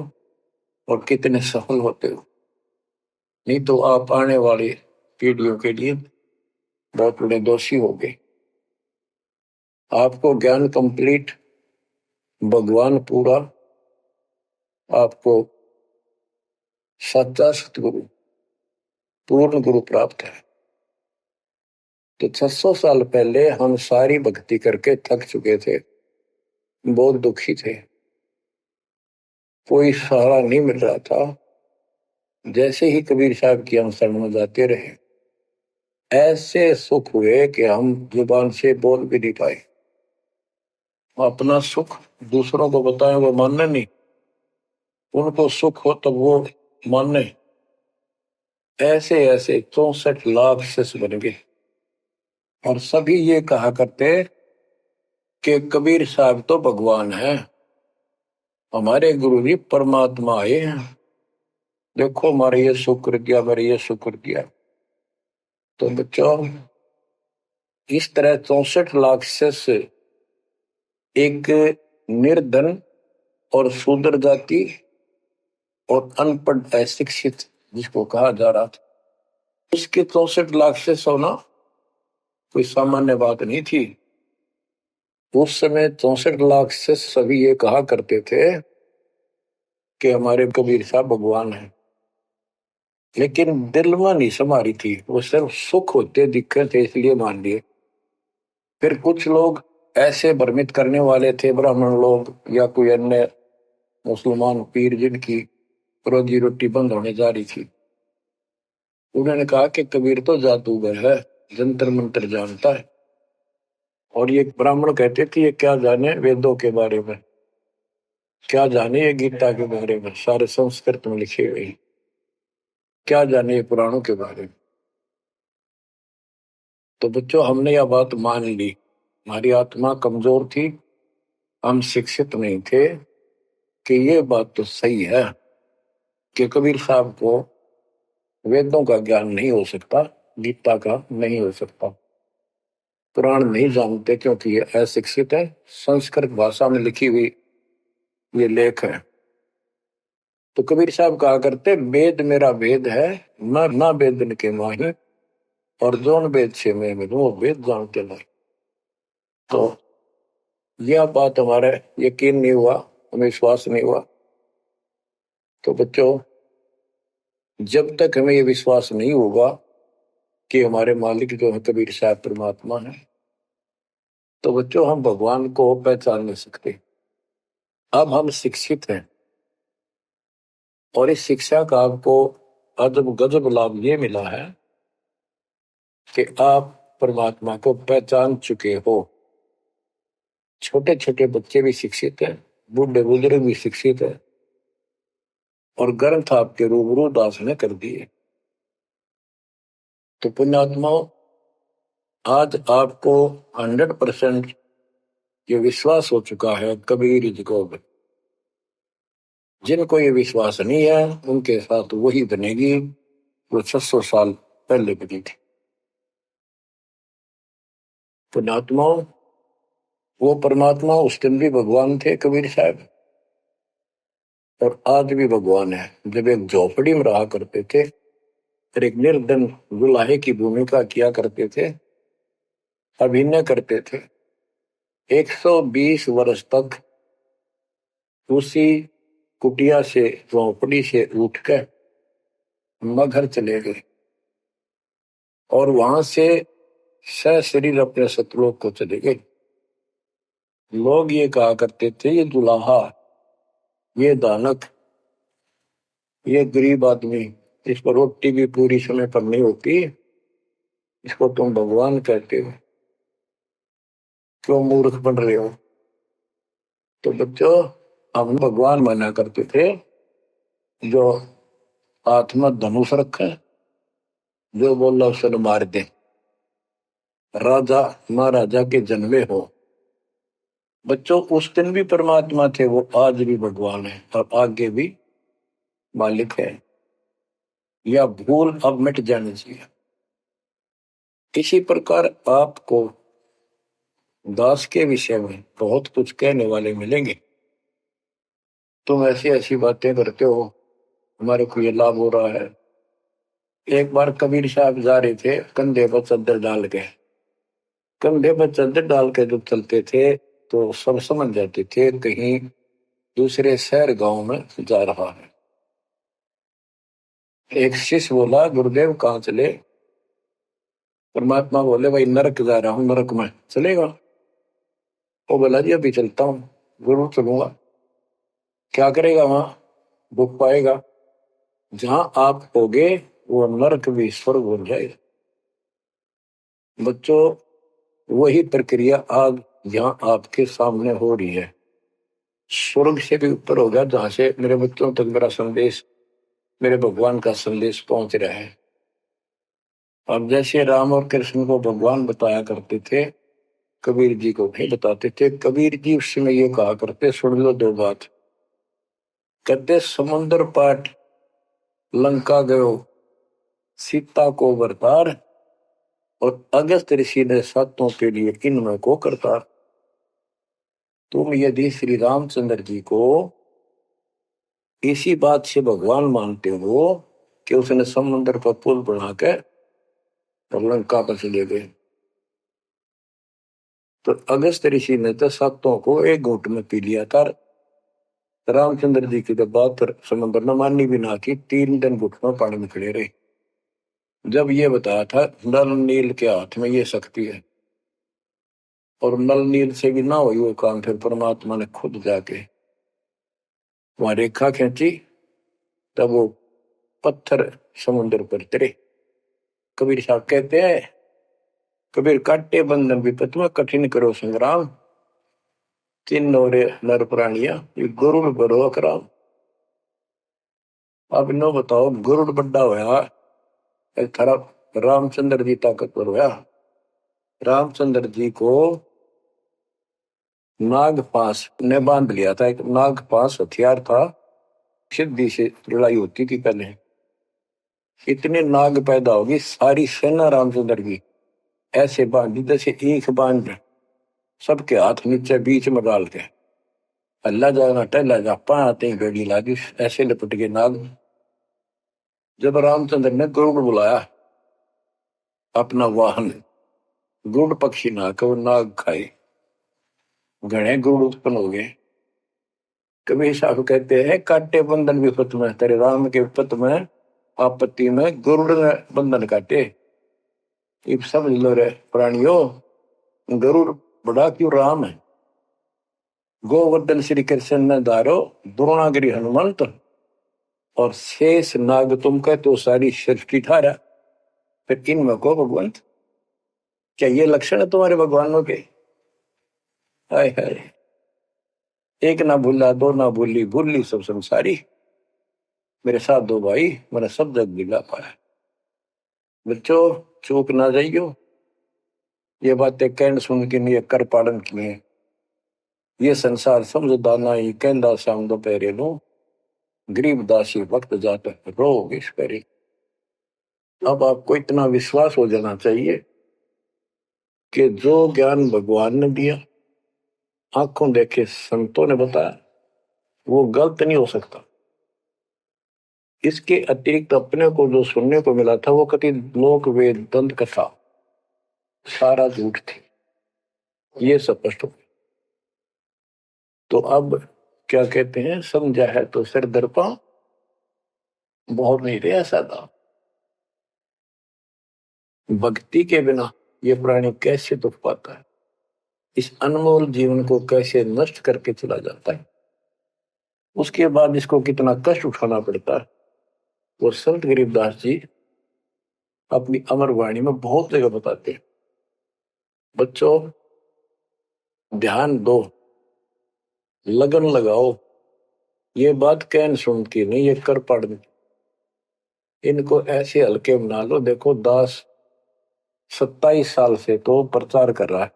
A: और कितने सफल होते हो। नहीं तो आप आने वाली पीढ़ियों के लिए बहुत बड़े दोषी होंगे। आपको ज्ञान कंप्लीट, भगवान पूरा, आपको सच्चा सतगुरु, पूर्ण गुरु प्राप्त है। तो 600 साल पहले हम सारी भक्ति करके थक चुके थे, बहुत दुखी थे, कोई सहारा नहीं मिल रहा था। जैसे ही कबीर साहब की हम शरण में जाते रहे, ऐसे सुख हुए कि हम जुबान से बोल भी नहीं पाए। अपना सुख दूसरों को बताएं वो मानने नहीं, उनको सुख हो तब वो मानने। ऐसे ऐसे 64 लाख शिष्य बन गए और सभी ये कहा करते कि कबीर साहब तो भगवान है, हमारे गुरु जी परमात्मा आए हैं, देखो हमारे ये शुक्र किया, हमारे ये शुक्र किया। तो बच्चों, इस तरह 64 लाख शिष्य एक निर्धन और शूद्र जाति और अनपढ़ अशिक्षित जिसको कहा जा रहा था, उसके 64 लाख शिष्य होना कोई सामान्य बात नहीं थी। उस समय 64 लाख शिष्य सभी ये कहा करते थे कि हमारे कबीर साहब भगवान हैं, लेकिन दिल में नहीं समारी थी, वो सिर्फ सुख होते दिखे थे इसलिए मान लिए। फिर कुछ लोग ऐसे भ्रमित करने वाले थे, ब्राह्मण लोग या कोई अन्य मुसलमान पीर जिनकी रोजी रोटी बंद होने जा रही थी, उन्होंने कहा कि कबीर तो जादूगर है, जंतर मंत्र जानता है। और ये ब्राह्मण कहते थे ये क्या जाने वेदों के बारे में, क्या जाने ये गीता के बारे में, सारे संस्कृत में लिखे हुए, क्या जाने ये पुराणों के बारे में। तो बच्चों, हमने यह बात मान ली, हमारी आत्मा कमजोर थी, हम शिक्षित नहीं थे कि ये बात तो सही है कि कबीर साहब को वेदों का ज्ञान नहीं हो सकता, गीता का नहीं हो सकता, पुराण नहीं जानते क्योंकि ये अशिक्षित है, संस्कृत भाषा में लिखी हुई ये लेख है। तो कबीर साहब कहा करते वेद मेरा वेद है, ना वेदन के माही, और जोन वेद से मैं मिलूं वो वेद जानते नहीं। तो यह बात हमारा यकीन नहीं हुआ, हमें विश्वास नहीं हुआ। तो बच्चों, जब तक हमें ये विश्वास नहीं होगा कि हमारे मालिक जो है कबीर साहब परमात्मा है, तो बच्चों हम भगवान को पहचान नहीं सकते। अब हम शिक्षित हैं और इस शिक्षा का आपको अजब गजब लाभ ये मिला है कि आप परमात्मा को पहचान चुके हो। छोटे छोटे बच्चे भी शिक्षित हैं, बूढ़े बुजुर्ग भी शिक्षित है, और ग्रंथ आपके रूबरू दास ने कर दिए। तो पुण्यात्माओं, आज आपको 100% ये विश्वास हो चुका है कबीर इज गॉड। जिनको ये विश्वास नहीं है उनके साथ वही बनेगी जो 600 साल पहले बनी थी। पुण्यात्माओं, वो परमात्मा उस दिन भी भगवान थे कबीर साहब, और आज भी भगवान है। जब एक झोपड़ी में रहा करते थे और एक निर्धन दुल्हे की भूमिका किया करते थे, अभिनय करते थे, 120 वर्ष तक उसी कुटिया से, झोपड़ी से उठकर मगहर चले गए और वहां से सशरीर अपने सतलोक को चले गए। लोग ये कहा करते थे ये दुल्हा, ये दानक, ये गरीब आदमी, इसको रोटी भी पूरी समय पर नहीं होती, इसको तुम भगवान कहते हो, क्यों मूर्ख बन रहे हो। तो बच्चों, हम भगवान माना करते थे जो आत्मा धनुष रखे, जो बोला उसे मार दे, राजा महाराजा के जन्मे हो। बच्चों, उस दिन भी परमात्मा थे, वो आज भी भगवान है और आगे भी मालिक है। या भूल अब मिट जानी चाहिए। इसी प्रकार आपको दास के विषय में बहुत कुछ कहने वाले मिलेंगे। तुम ऐसी ऐसी बातें करते हो, हमारे को ये लाभ हो रहा है। एक बार कबीर साहब जा रहे थे कंधे पर चादर डाल के, कंधे पर चादर डाल के जब चलते थे तो सब समझ जाते थे कहीं दूसरे शहर गांव में जा रहा है। एक शिष्य बोला, गुरुदेव कहाँ चले? परमात्मा बोले, भाई नरक जा रहा हूं, नरक में चलेगा? वो बोला, जी अभी चलता हूँ। गुरु चलूंगा। क्या करेगा वहां? भूख पाएगा। जहां आप होगे वो नरक भी स्वर्ग बन जाएगा। बच्चों, वही प्रक्रिया आज यहाँ आपके सामने हो रही है। स्वर्ग से भी ऊपर होगा, जहां से मेरे बच्चों तक मेरा संदेश, मेरे भगवान का संदेश पहुंच रहा है। अब जैसे राम और कृष्ण को भगवान बताया करते थे, कबीर जी को नहीं बताते थे। कबीर जी उस समय ये कहा करते, सुन लो दो बात। कहते, समुद्र पाट लंका गयो सीता को बरतार, और अगस्त ऋषि ने सातों के लिए इनमें को करतार। तुम यदि श्री रामचंद्र जी को इसी बात से भगवान मानते हो कि उसने समुद्र पर पुल बना के और लंका पर चले गए, तो अगस्त ऋषि ने तो सातों को एक घूंट में पी लिया था। रामचंद्र जी की तो बात समुद्र ने माननी भी ना की, 3 दिन घुटनों पानी में खड़े रहे। जब ये बताया था नल नील के हाथ में ये शक्ति है, और नल नील से भी ना हुई वो काम, फिर परमात्मा ने खुद जाके वहां रेखा खींची, तब वो पत्थर समुद्र पर तरे। कबीर साहब कहते हैं, कबीर काटे बंधन विपत में कठिन करो संग्राम, तीन नौरे नर प्राणिया ये गरुड़ बरो अकराम। अब नो बताओ, गरुड़ बड्डा होया, एक तरफ रामचंद्र जी ताकतवर होया। रामचंद्र जी को नागपाश ने बांध लिया था। एक नागपाश हथियार था, सिद्धि से लड़ाई होती थी पहले। इतने नाग पैदा होगी, सारी सेना रामचंद्र की ऐसे बांधी जैसे एक बांध, सबके हाथ नीचे बीच में डाल के अल्लाह जाना टहला जा पाते गड़ी लागी, ऐसे लपट के नाग। जब रामचंद्र ने गरुड़ बुलाया अपना वाहन, गरुड़ पक्षी ना को नाग खाए, घने गरुड़ उत्पन्न हो गए। कबीर साहब कहते हैं, काटे बंधन विपत में, तेरे राम के विपत में आपत्ति में गरुड़ ने बंधन काटे। इब समझ लो रे प्राणियों, गरुड़ बड़ा क्यों राम है। गोवर्धन श्री कृष्ण ने धारो, द्रोणागिरी हनुमंत, और शेष नाग तुम कहते तो सारी सृष्टि ठारा। फिर इनमें को भगवंत, क्या ये लक्षण है तुम्हारे भगवानों के? हाय हाय, एक ना भूला दो ना भूली, भूली सब संसारी, मेरे साथ दो भाई मैंने सब जग दिला पाया। बच्चों, चूक ना जाइयो, ये बातें कहन सुन के नहीं कर पालन किए। ये संसार समझदा नहीं, कहंदा शाम दोपहरे नो, गरीब दासी वक्त जाता रोग इस करे। अब आपको इतना विश्वास हो जाना चाहिए कि जो ज्ञान भगवान ने दिया, आंखों देखे संतों ने बताया, वो गलत नहीं हो सकता। इसके अतिरिक्त अपने को जो सुनने को मिला था वो कति लोक वेद दंत कथा सारा झूठ थी, ये स्पष्ट हो। तो अब क्या कहते हैं, समझा है तो सिर दर्पा, बहुत नहीं रहा सादा। भक्ति के बिना ये प्राणी कैसे दुख पाता है, इस अनमोल जीवन को कैसे नष्ट करके चला जाता है, उसके बाद इसको कितना कष्ट उठाना पड़ता है, वो संत गरीबदास जी अपनी अमर वाणी में बहुत जगह बताते हैं। बच्चों, ध्यान दो, लगन लगाओ, ये बात कहन सुन की नहीं, ये कर पढ़। इनको ऐसे हल्के बना लो। देखो, दास 27 साल से तो प्रचार कर रहा है,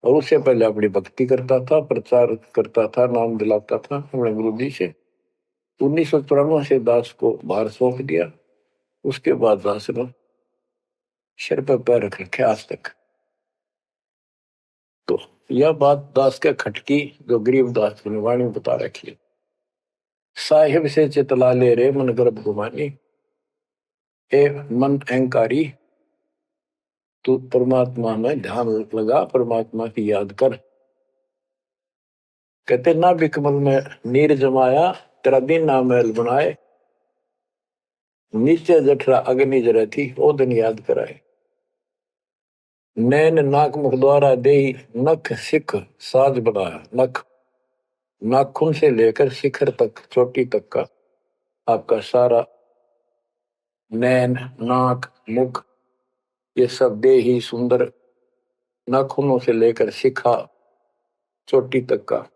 A: और उससे पहले अपनी भक्ति करता था, प्रचार करता था, नाम दिलाता था अपने गुरु जी से। 1994 से दास को भार सौंप दिया, उसके बाद दास ने सिर पर पैर रख रखे आज तक। तो यह बात दास के खटकी जो गरीब दास की वाणी बता रखी है। साहिब से चितला ले रे मन गर्भ गुमानी, ए मन अहंकारी तू परमात्मा में ध्यान लगा, परमात्मा की याद कर। कहते ना बिकमल में नीर जमाया, तेरा दिन ना महल बनाए, नीचे जठरा अग्नि जरे थी ओ दिन याद कराए। नैन नाक मुख द्वारा दे नख सिख साज बनाया, नख नाखून से लेकर शिखर तक चोटी तक का आपका सारा नैन नाक मुख ये सब दे ही सुंदर, नाखूनों से लेकर शिखा चोटी तक का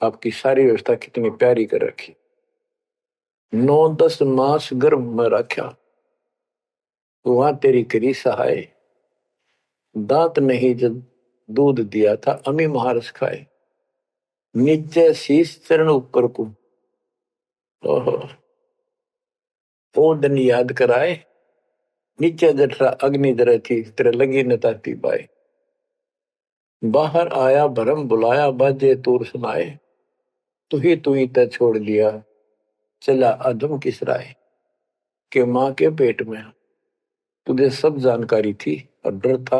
A: आपकी सारी व्यवस्था कितनी प्यारी कर रखी। 9-10 मास गर्भ में रखा, वहां तेरी करी सहाय, दांत नहीं जब दूध दिया था अमी महारस खाए, नीचे शीश चरण ऊपर को ओहो ओ दिन याद कराए, नीचे जठरा अग्नि जरे थी तेरे लगी न ताती बाई। बाहर आया भरम बुलाया बाजे तूर सुनाए, तू ही तय छोड़ दिया चला अधम किस राय। के माँ के पेट में तुझे सब जानकारी थी और डर था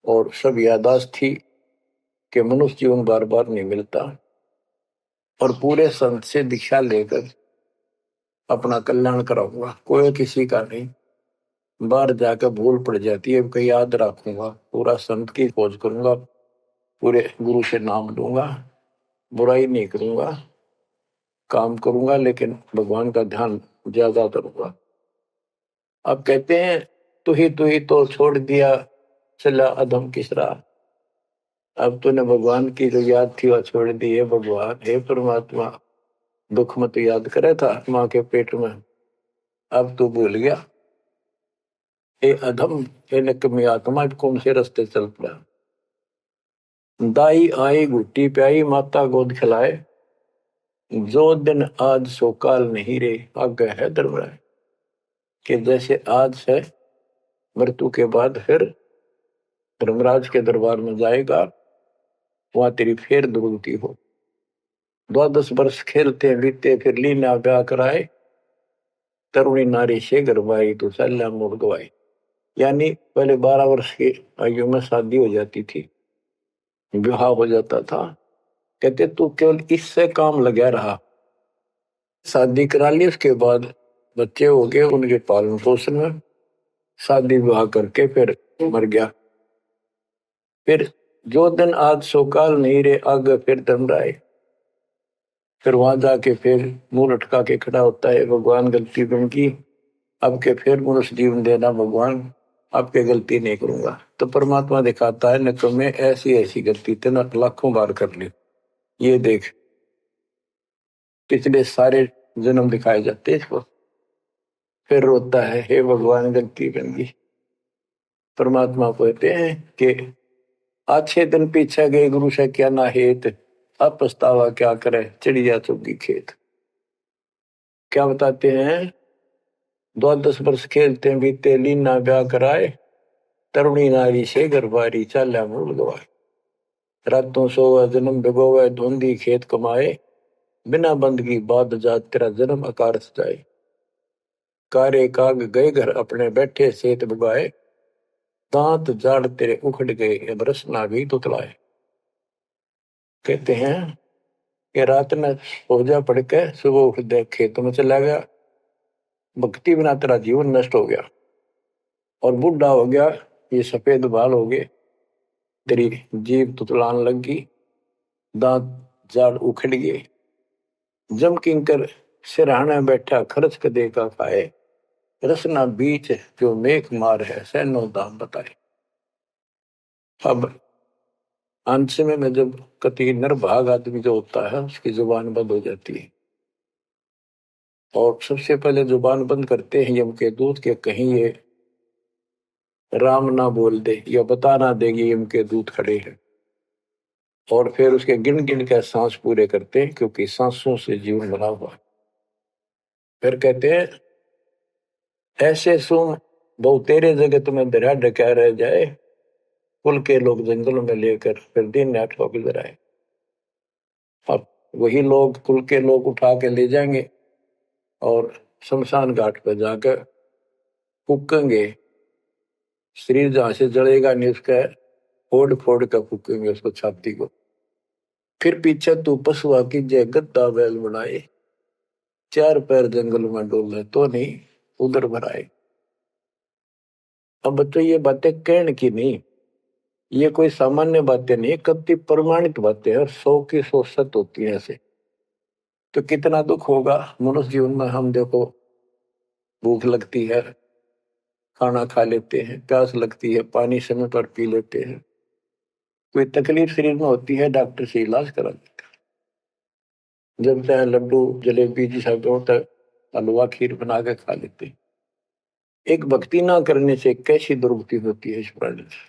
A: और सब यादाश्त थी कि मनुष्य जीवन बार बार नहीं मिलता, और पूरे संत से दीक्षा लेकर अपना कल्याण कराऊंगा, कोई किसी का नहीं। बाहर जाकर भूल पड़ जाती है, कहीं याद रखूंगा, पूरा संत की खोज करूंगा, पूरे गुरु से नाम लूंगा, बुराई नहीं करूंगा, काम करूंगा लेकिन भगवान का ध्यान ज्यादा करूंगा। अब कहते हैं तू ही तो छोड़ दिया चला अधम किस राह। अब तूने भगवान की जो याद थी वह छोड़ दी है। भगवान हे परमात्मा, दुख मत याद करे था माँ के पेट में, अब तू भूल गया। ए अधम हे निकम्मी आत्मा, कौन से रास्ते चल पड़ा। दाई आई घुट्टी प्याई माता गोद खिलाए, जो दिन आज सो काल नहीं रे आगे है दरबार। कि जैसे आज है मृत्यु के बाद फिर धर्मराज के दरबार में जाएगा, वहां तेरी फिर दुर्गति हो। 12 वर्ष खेलते बीते फिर लीना ब्याह कराए, तरुणी नारी से गरबाई तो सल्ला मोड़ गवाई। यानी पहले 12 वर्ष की आयु में शादी हो जाती थी, विवाह हो जाता था। कहते तू केवल इससे काम लगा रहा, शादी करा ली, उसके बाद बच्चे हो गए, उनके पालन पोषण में शादी विवाह करके फिर मर गया। फिर जो दिन आज सोकाल नहीं रे आगे फिर धर्मराय। फिर वहां जाके फिर मुंह लटका के खड़ा होता है, भगवान गलती उनकी, अब के फिर मनुष्य जीवन देना भगवान, आपके गलती नहीं करूंगा। तो परमात्मा दिखाता है न मैं ऐसी ऐसी गलती तेना लाखों बार कर ली, ये देख पिछले सारे जन्म दिखाए जाते इसको। फिर रोता है हे भगवान गलती बन गई। परमात्मा कहते हैं कि अच्छे दिन पीछे गए गुरु से क्या ना हेत, अब पछतावा क्या करे चिड़िया चुगी खेत। क्या बताते हैं 12 वर्ष खेलते बीते लीना ब्याह कराए, तरुणी नारी से गरबारी चाल्या मूल गवाए। रातों सोवे जन्म भिगोवे धुंधी खेत कमाए, बिना बंदगी बाद जात तेरा जन्म आकार सजाए। कारे काग गए घर अपने बैठे सेत बुगाए, दांत जाड़ तेरे उखड़ गए बरस ना भी तुतलाए। कहते हैं कि रात में सो जा पड़ के सुबह उठ दे खेत में चला गया, भक्ति बिना तेरा जीवन नष्ट हो गया और बूढ़ा हो गया, ये सफेद बाल हो गए, तेरी जीभ तुतलान लगी, दांत जाड़ उखड़ गए। जम किंकर सिरहाना बैठा खर्च कदे का खाए, रसना बीच जो मेघ मार है सैनो दाम बताए। अब अंत में जब कति नरभाग आदमी जो होता है उसकी जुबान बंद हो जाती है, और सबसे पहले जुबान बंद करते हैं यम के दूत के कहीं ये राम ना बोल दे या बता ना देगी यम के दूत खड़े हैं, और फिर उसके गिन गिन के सांस पूरे करते हैं क्योंकि सांसों से जीवन बना हुआ है। फिर कहते हैं ऐसे सुन बहु तेरे जगह तुम्हें दरिया ढका रह जाए, कुल के लोग जंगलों में लेकर फिर दिन रात को गुजर आए। अब वही लोग कुल के लोग उठा के ले जाएंगे और शमशान घाट पर जाकर फूकेंगे। शरीर जहां से जलेगा नहीं उसका फोड़ फोड़ कर फूकेंगे उसको, छाती को। फिर पीछे तू पशुआ की जय गद्दा बैल बनाए, चार पैर जंगल में डोले तो नहीं उधर भराए। अब बच्चों ये बातें कहने की नहीं, ये कोई सामान्य बातें नहीं, कति प्रमाणित बातें हैं और 100 की 100 सत्य होती है ऐसे। तो कितना दुख होगा मनुष्य जीवन में। हम देखो भूख लगती है खाना खा लेते हैं, प्यास लगती है पानी समय पर पी लेते हैं, कोई तकलीफ शरीर में होती है डॉक्टर से इलाज करा लेते हैं, जब चाहे लड्डू जलेबी जिस तक हलवा खीर बना के खा लेते हैं। एक भक्ति ना करने से कैसी दुर्गति होती है इस प्राणी से।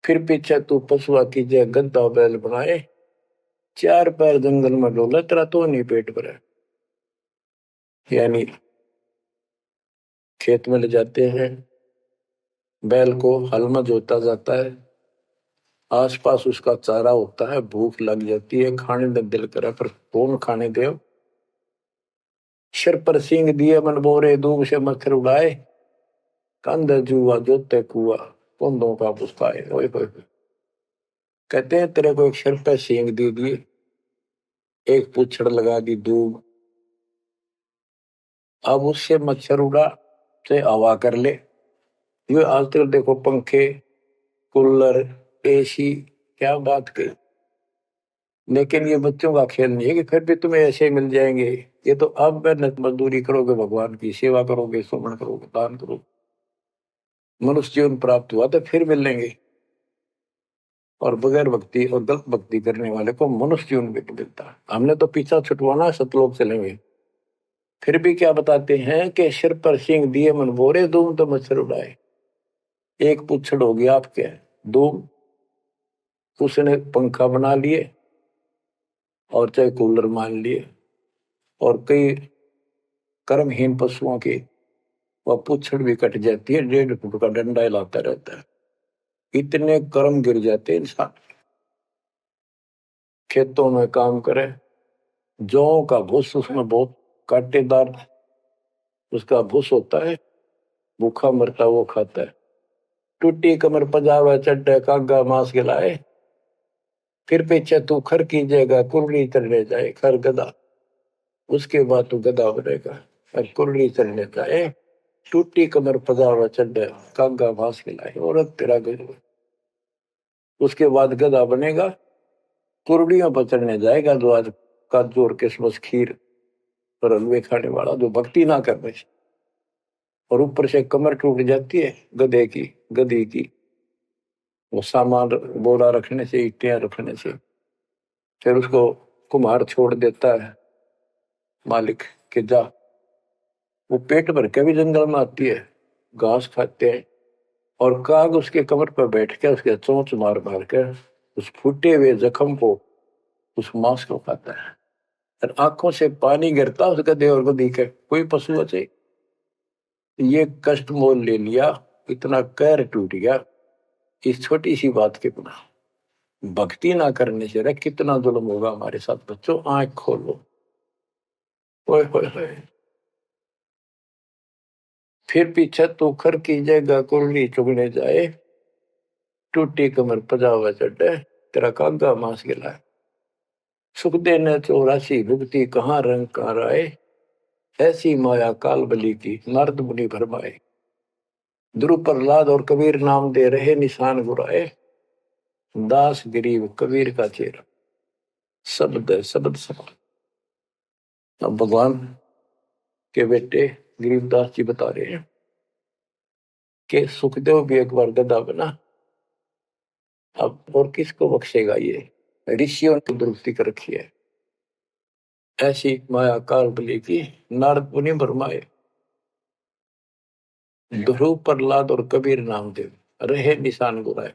A: फिर पीछे तू पशुआ की जय गद्दा बैल बनाए, चार पैर जंगल में डोला तेरा तो नहीं पेट भरा। यानी खेत में ले जाते हैं, बैल को हल में जोता जाता है, आसपास उसका चारा होता है, भूख लग जाती है, खाने में दिल करे पर कौन खाने दे। सिर पर सींग दिए मन बोरे दूब से मच्छर उड़ाए, कंध जुआ जोते कुआ कुंदों का पुस्ताए। ओए होए, कहते हैं तेरे को एक सिर पर सींग दे दिए, एक पूछड़ लगा दी दूब, अब उससे मच्छर उड़ा से हवा कर ले। ये आजकल देखो पंखे कूलर एसी, क्या बात कही। लेकिन ये बच्चों का खेल नहीं है कि फिर भी तुम्हें ऐसे मिल जाएंगे। ये तो अब मेहनत मजदूरी करोगे, भगवान की सेवा करोगे, सुमन करोगे, दान करोगे, मनुष्य जीवन प्राप्त हुआ तो फिर मिलेंगे। और बगैर भक्ति और गलत भक्ति करने वाले को मनुष्य जीवन भी नहीं मिलता। हमने तो पीछा छुटवाना, सतलोक चलेंगे। फिर भी क्या बताते हैं कि सिर पर सींग दिए मन बोरे दूम तो मच्छर उड़ाए। एक पुच्छड़ हो गया आपके दूम, उसने पंखा बना लिए और चाहे कूलर मान लिए, और कई कर्महीन पशुओं की वह पुच्छड़ भी कट जाती है, 1.5 फुट का डंडा हिलाता रहता है। इतने कर्म गिर जाते हैं इंसान। खेतों में काम करे, जौ का भूस उसमें बहुत कांटेदार उसका भूस होता है, भूखा मरता वो खाता है। टूटी कमर पजावा चड्डे कागा मांस खिलाए, फिर पीछे तू खर कीजिएगा कुर्री चढ़ने जाए। खर गधा, उसके बाद तू गधा बनेगा और कुर्री चढ़ने जाए। टूटी कमर पजावा चड्डे कागा मांस खिलाए, औरत तेरा गधा। उसके बाद गधा बनेगा, कुर्डियों पर चढ़ने जाएगा, जो आज काजू और किशमिश खीर और हलवे खाने वाला, जो भक्ति ना करने से। और ऊपर से कमर टूट जाती है गधे की गधी की, वो सामान बोरा रखने से, ईटियां रखने से। फिर उसको कुम्हार छोड़ देता है मालिक के जा। वो पेट भर के भी जंगल में आती है, घास खाते हैं, और काग उसके कमर पर बैठ के उसके चोंच मार मार कर उस फूटे हुए जख्म को, उस मांस को खाता है। और आंखों से पानी गिरता उस गधे और गधी के। कोई पशु बचे, ये कष्ट मोल ले लिया, इतना कहर टूट गया इस छोटी सी बात के बिना। भक्ति ना करने से कितना जुल्म होगा हमारे साथ। बच्चों आंख खोलो। ओए होए होए। फिर पीछे तो खर कीजिएगा कुर्ली चुगने जाए, टूटी कमर पजावा चढ़े तेरा कागा मांस गिलाए। सुख देने 84 भुगती कहाँ रंग कहाँ राय, ऐसी माया काल बली की नारद मुनि भरमाए। ध्रुव प्रहलाद और कबीर नाम दे रहे निशान गुराए, दास गरीब कबीर का चेहरा शब्द है शब्द समान। अब भगवान के बेटे गरीबदास जी बता रहे हैं कि सुखदेव भी एक बार गधा बना, अब और किसको बख्शेगा। ये ऋषियों ने दुरुक्ति कर रखी है, ऐसी माया काल बली की नारद मुनि भरमाए। ध्रुव प्रहलाद और कबीर नामदेव रहे निशान गुराए।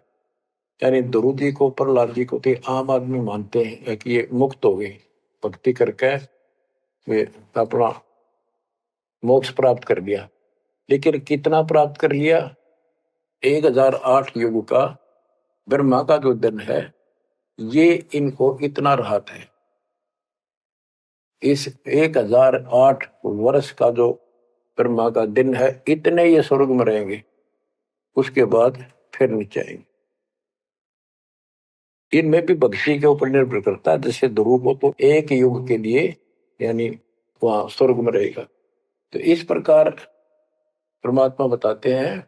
A: यानी ध्रुव जी को प्रहलाद जी को तो आम आदमी मानते हैं कि ये मुक्त हो गए, भक्ति करके वे अपना मोक्ष प्राप्त कर लिया। लेकिन कितना प्राप्त कर लिया? 1008 युग का ब्रह्मा का जो दिन है, ये इनको इतना राहत है। इस 1008 वर्ष का जो ब्रह्मा का दिन है, इतने ये स्वर्ग में रहेंगे, उसके बाद फिर नीचे आएंगे। इनमें भी भक्ति के ऊपर निर्भर करता है। जैसे ध्रुव को तो एक युग के लिए यानी वहां स्वर्ग में रहेगा। तो इस प्रकार परमात्मा बताते हैं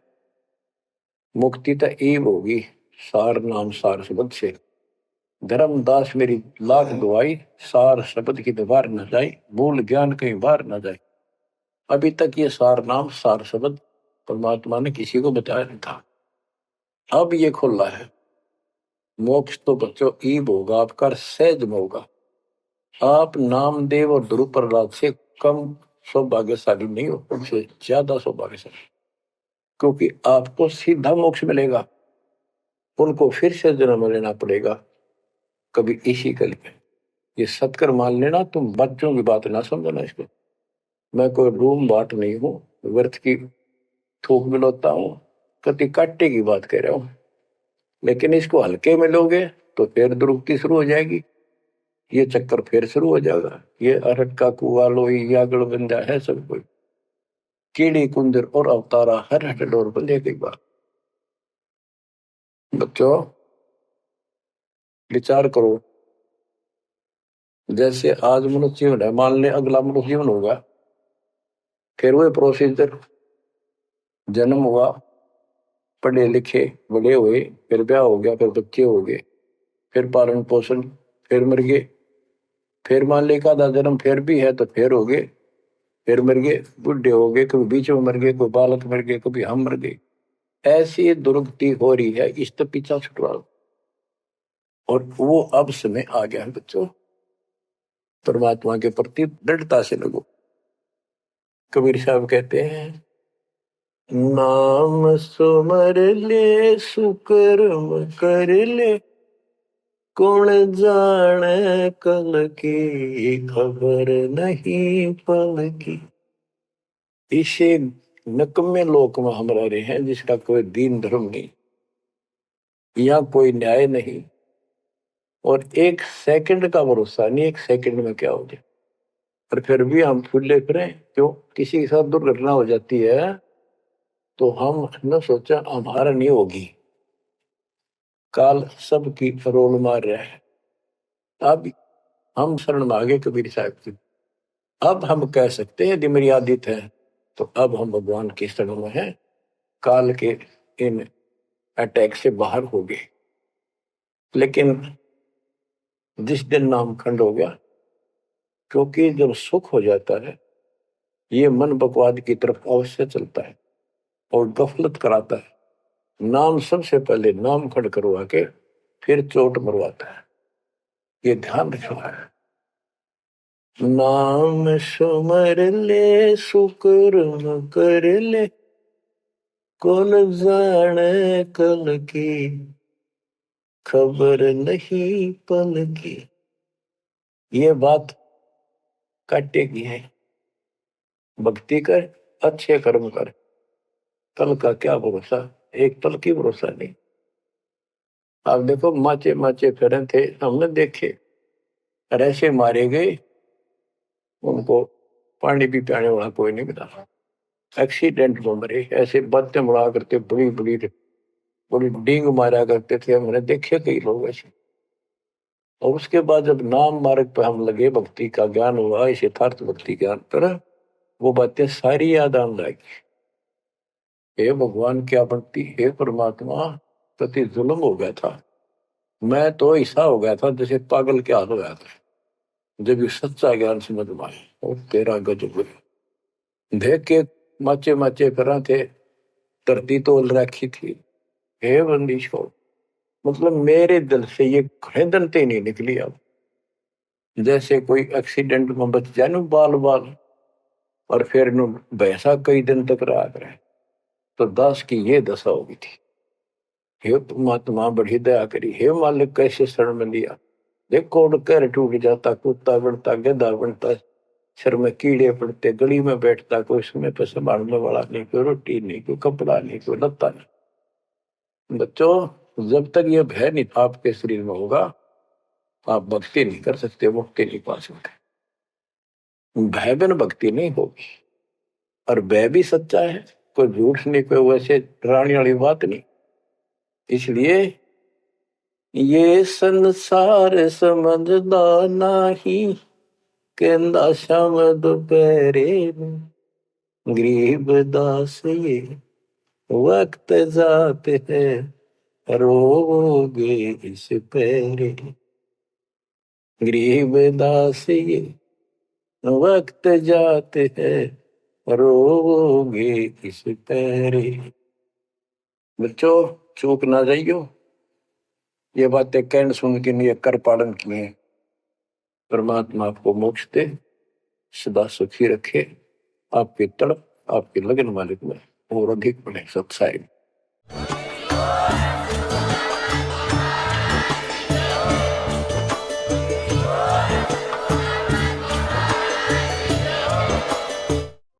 A: मुक्ति तो ईव होगी सार नाम सार शब्द से। धर्मदास मेरी लाख दुआई, सार शब्द की दीवार न जाए, मूल ज्ञान कहीं बाहर न जाए। अभी तक ये सार नाम सार शब्द परमात्मा ने किसी को बताया नहीं था, अब ये खुला है। मोक्ष तो बच्चों ईब होगा आपका, सहज में होगा। आप नामदेव और ध्रुव प्रहलाद से कम सौभाग्यशाली नहीं हो, उनसे ज्यादा सौभाग्यशाली, क्योंकि आपको सीधा मोक्ष मिलेगा। उनको फिर से जन्म लेना पड़ेगा कभी इसी कल में। ये सत्कर मान लेना, तुम बच्चों की बात ना समझना इसको। मैं कोई रूम बाट नहीं हूं, व्यर्थ की थूक मिलोता हूं, कति काटे की बात कह रहा हूं। लेकिन इसको हल्के में लोगे तो फिर दुरुक्ति शुरू हो जाएगी, ये चक्कर फिर शुरू हो जाएगा। ये अरट का कुआ लोई यागड़ बंदा है सब कोई, कीड़ी कुंदर और अवतारा हर हट डोर बंदे की बात। बच्चों विचार करो, जैसे आज मनुष्य जीवन है, मान ले अगला मनुष्य जीवन होगा, फिर वही प्रोसीजर, जन्म हुआ, पढ़े लिखे बड़े हुए, फिर ब्याह हो गया, फिर बच्चे हो गए, फिर पालन पोषण, फिर मर गए, फिर मान ले का जन्म फिर भी है तो फिर हो गए, फिर मर गए, बुढ़े हो गए, कभी बीच में मर गए, कोई बालक मर गए, कभी हम मर गए। ऐसी दुर्गति हो रही है, इस तो पीछा छुटवाओ। और वो अब समय आ गया है बच्चों, परमात्मा के प्रति दृढ़ता से लगो। कबीर साहब कहते हैं, नाम सुमर ले सुकर्म कर ले, कौन जाने कल की खबर नहीं पल की। इसे नकम्मे लोक में हम रह रहे हैं, जिसका कोई दीन धर्म नहीं, यहाँ कोई न्याय नहीं, और एक सेकंड का भरोसा नहीं, एक सेकंड में क्या हो जाए। और फिर भी हम फूले फिरें, क्यों? किसी के साथ दुर्घटना हो जाती है तो हम न सोचा हमारा नहीं होगी, काल सबकी रोल मार रहा है। अब हम शरण मांगे कबीर साहब की, अब हम कह सकते हैं यदि मेरी आदित है तो अब हम भगवान की शरण में हैं, काल के इन अटैक से बाहर हो गए। लेकिन जिस दिन नाम खंड हो गया, क्योंकि जब सुख हो जाता है ये मन बकवाद की तरफ अवश्य चलता है और गफलत कराता है। नाम सबसे पहले नाम खंड करवा के फिर चोट मरवाता है, ये ध्यान रखना है। नाम सुमर ले सुकर्म कर ले, कौन जाने कल की खबर नहीं पल की। ये बात काटेगी है, भक्ति कर, अच्छे कर्म कर, कल का क्या भरोसा, एक पल की भरोसा नहीं। आप देखो माचे माचे फिरे थे, हमने देखे, ऐसे मारे गए, उनको पानी भी पियाने वाला कोई नहीं मिला, एक्सीडेंट में मरे। ऐसे बातें उड़ा करते, बड़ी बड़ी बड़ी डींग मारा करते थे, हमने देखे कई लोग ऐसे। और उसके बाद जब नाम मार्ग पे हम लगे, भक्ति का ज्ञान हुआ, इस यथार्थ भक्ति ज्ञान पर, वो बातें सारी याद आने लगी। हे भगवान क्या बनती, हे परमात्मा, प्रति जुल्म हो गया था। मैं तो ऐसा हो गया था जैसे पागल के हाल हो गया था, जब ये सच्चा ज्ञान समझ में आए। और तेरा गजब देख के माचे माचे करा थे, धरती तोल रखी थी। हे बंदिश हो, मतलब मेरे दिल से ये खरीदनते नहीं निकली। अब जैसे कोई एक्सीडेंट में बच जाए न बाल बाल, और फिर नु भैंसा कई दिन तक रहा करे, तो दास की ये दशा होगी थी। हे परमात्मा बड़ी दया करी, हे मालिक कैसे शरण में लिया। देखो कर टूट जाता, कुत्ता बनता, गधा बनता, सिर में कीड़े पड़ते, गली में बैठता, कोई समय पर संभालने वाला नहीं, कोई रोटी नहीं, कोई कपड़ा नहीं, कोई लत्ता नहीं। बच्चों, जब तक ये भय नहीं आपके शरीर में होगा, आप भक्ति नहीं कर सकते, मुक्ति नहीं पा सकते। भय बिन भक्ति नहीं होगी। और भय भी सच्चा है, कोई झूठ नहीं, कोई वैसे डराने वाली बात नहीं। इसलिए ये संसार समझदा नहीं, कहंदा शाम दोपहरे गरीब दास ये वक्त जाते है, रोगे इस पैरे। गरीब दास ये वक्त जाते हैं, रोगे इस पैरे। बच्चों, चूक ना जाइयो, ये बातें कहन सुन के नहीं, कर पालन किए। परमात्मा आपको मोक्ष दे, सदा सुखी रखे, आपकी तड़प, आपके लगन मालिक में और अधिक बने सत्साई।